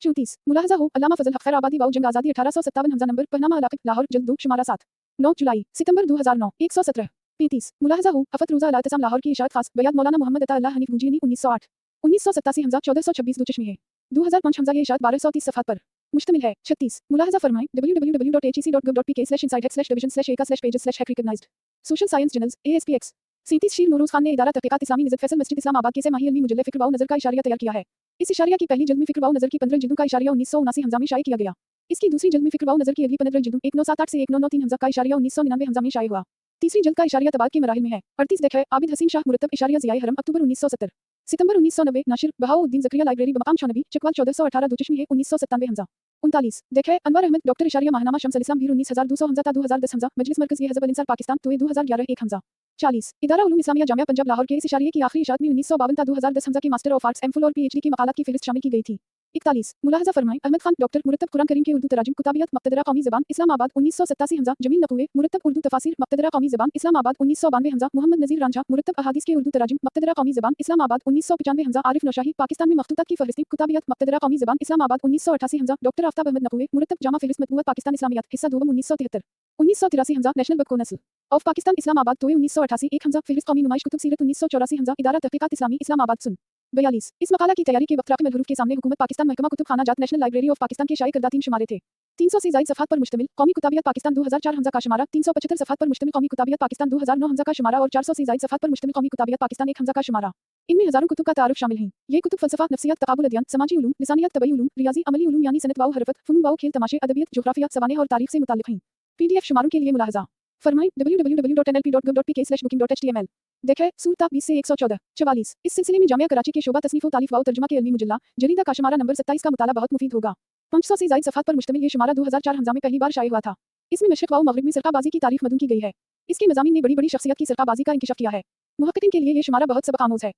34 मुलाहज़ा हो अल्लामा फ़ज़ल हक़ खैर आबादी वाओ जंग आज़ादी 1857 हमज़ा नंबर पहनामा अलाक़िब लाहौर जल्द 2 शुमारा 7 9 जुलाई सितंबर 2009 117 35 मुलाहज़ा हो अफ़त रोज़ा अल-एतिसाम लाहौर की इशाअत ख़ास बयाद मौलाना मोहम्मद अता अल्लाह हनीफ़ गुंजीनी 1908 1987 हमज़ा 1426 दुचश्मिये 2005 हमज़ा ये इशाअत 1230 सफ़हात पर मुश्तमिल है। 36 मुलाहज़ा फरमाएं www.hec.gov.pk/insidehex/division/pages/recognized social science journals ASPX 37 शीर नूरोज़ खान ने इदारा तहक़ीक़ात इस्लामी निज़त फैसल मस्जिद इस्लामाबाद के से माही इल्मी मुजल्ले फ़िक्र वाओ नज़र का इशारिया तैयार किया है। इस इशारिया की पहली जल्द में फिक्र वाओ नज़र की 15 जिल्दों का इशारिया 1979 हमजा में शाये किया गया। इसकी दूसरी जल्द में फिक्र वाओ नज़र की अगली 15 जिल्दों 1978 से 1993 हमजा का इशारिया 1999 हमजा में शाये हुआ। तीसरी जल्द का इशारिया तबाद के मराहिल में है। 38 देख है आबिद हसीन शाह मुरतब इशारिया ज़ियाए हरम अक्टूबर 1970। सितंबर 1990 नाशिर बहाउद्दीन ज़करिया लाइब्रेरी बमकाम 96 चकवाल 1418 दुचश्मी है 1997 हमजा। 39 देख है अनवर अहमद डॉक्टर इशारिया माहनामा शम्स अल इस्लाम भीर 19200 हमजा ता 2010 हमजा मजलिस मरकज़ी हज़ब अल इंसार पाकिस्तान तोए 2011 1 हमजा। 40 इदारा उलूम इस्लामिया जामिया पंजाब लाहौर के इस इशारिये की आखिरी इशात में 1952 ता 2010 हमजा की मास्टर ऑफ आर्ट्स एमफिल और पीएचडी की मकालात की फहरिस्त शामिल की गई थी। 41 मुलाहजा फरमाएं अहमद खान डॉक्टर मुरतब कुरान करीम के उर्दू तराजुम कुताबियत मक्तदरा कौमी ज़बान इस्लामाबाद 1987 हमजा जमील नकूए मुरतब उर्दू तफासिर मक्तदरा कौमी ज़बान इस्लामाबाद 1992 हमजा मोहम्मद नज़ीर रांझा मुरतब अहादीस के उर्दू तराजुम मक्तदरा कौमी ज़बान इस्लामाबाद 1995 हमजा आरिफ नौशाही पाकिस्तान में मखतूतात की फहरिस्त कुताबियत मक्तदरा कौमी ज़बान इस्लामाबाद 1988 हमजा डॉक्टर आफ्ताब अहमद नकूए मुरतब जामा फहरिस्त मतबूअत पाकिस्तान इस्लामियात हिस्सा दोम 1973 1983 हमजा नेशनल बुक नस्ल ऑफ पाकिस्तान इस्लामाबाद तोए 1988 1 हमजा फहरिस्त कौमी नुमाइश कुतुब सीरत 1984 हमजा इदारा तहकीकात इस्लामी इस्लामाबाद सुन 42 इस मकाला की तैयारी के वक्त राक़िब अल-हुरूफ के सामने हुकूमत पाकिस्तान महकमा कुतुब खाना जात नेशनल लाइब्रेरी ऑफ पाकिस्तान के शाये करदा 3 शुमारे थे। 300 से ज़ायद सफ़हात पर मुश्तमिल कौमी कुताबियत पाकिस्तान 2004 हमजा का शुमारा 375 सफ़हात पर मुश्तमिल कौमी कुताबियत पाकिस्तान 2009 हमजा का शुमारा और 400 से ज़ायद सफ़हात पर मुश्तमिल कौमी कुताबियत पाकिस्तान 1 हमजा का शुमारा। इनमें हज़ारों कुतुब का तारुफ शामिल हैं। ये कुतुब फ़लसफ़ा नफ्सियात तक़ाबुल अदयान समाजी उलूम लिसानियत तबई उलूम रियाज़ी अमली उलूम यानी सनत वाओ हरफत फ़नून वाओ खेल तमाशे अदबियत जोग्राफिया सवानेह और तारीख़ से मुताल्लिक़ हैं। PDF शुमारों के लिए मुलाहज़ा फरमाएं www.nlp.gov.pk/booking.html देखें सूरत 20 से 114 44 इस सिलसिले में जामिया कराची के शोबा तसनीफ़ व तालीफ़ वाओ तर्जुमा के इल्मी मुजल्ला जरीदा का शुमारा नंबर 27 का मुताला बहुत मुफीद होगा। 500 से ज़ायद सफ़हात पर मुश्तमिल ये शुमारा 2004 हमजा में पहली बार शाये हुआ था। इसमें मशरिक़ वाओ मग़रिब में सरक़ाबाज़ी की तारीफ़ मदून की गई है। इसके मज़ामीन ने बड़ी बड़ी शख्सियत की सरक़ाबाज़ी का इंकिशाफ़ किया है। मुहक्किकीन के लिए ये शुमारा बहुत सबक आमोज़ है।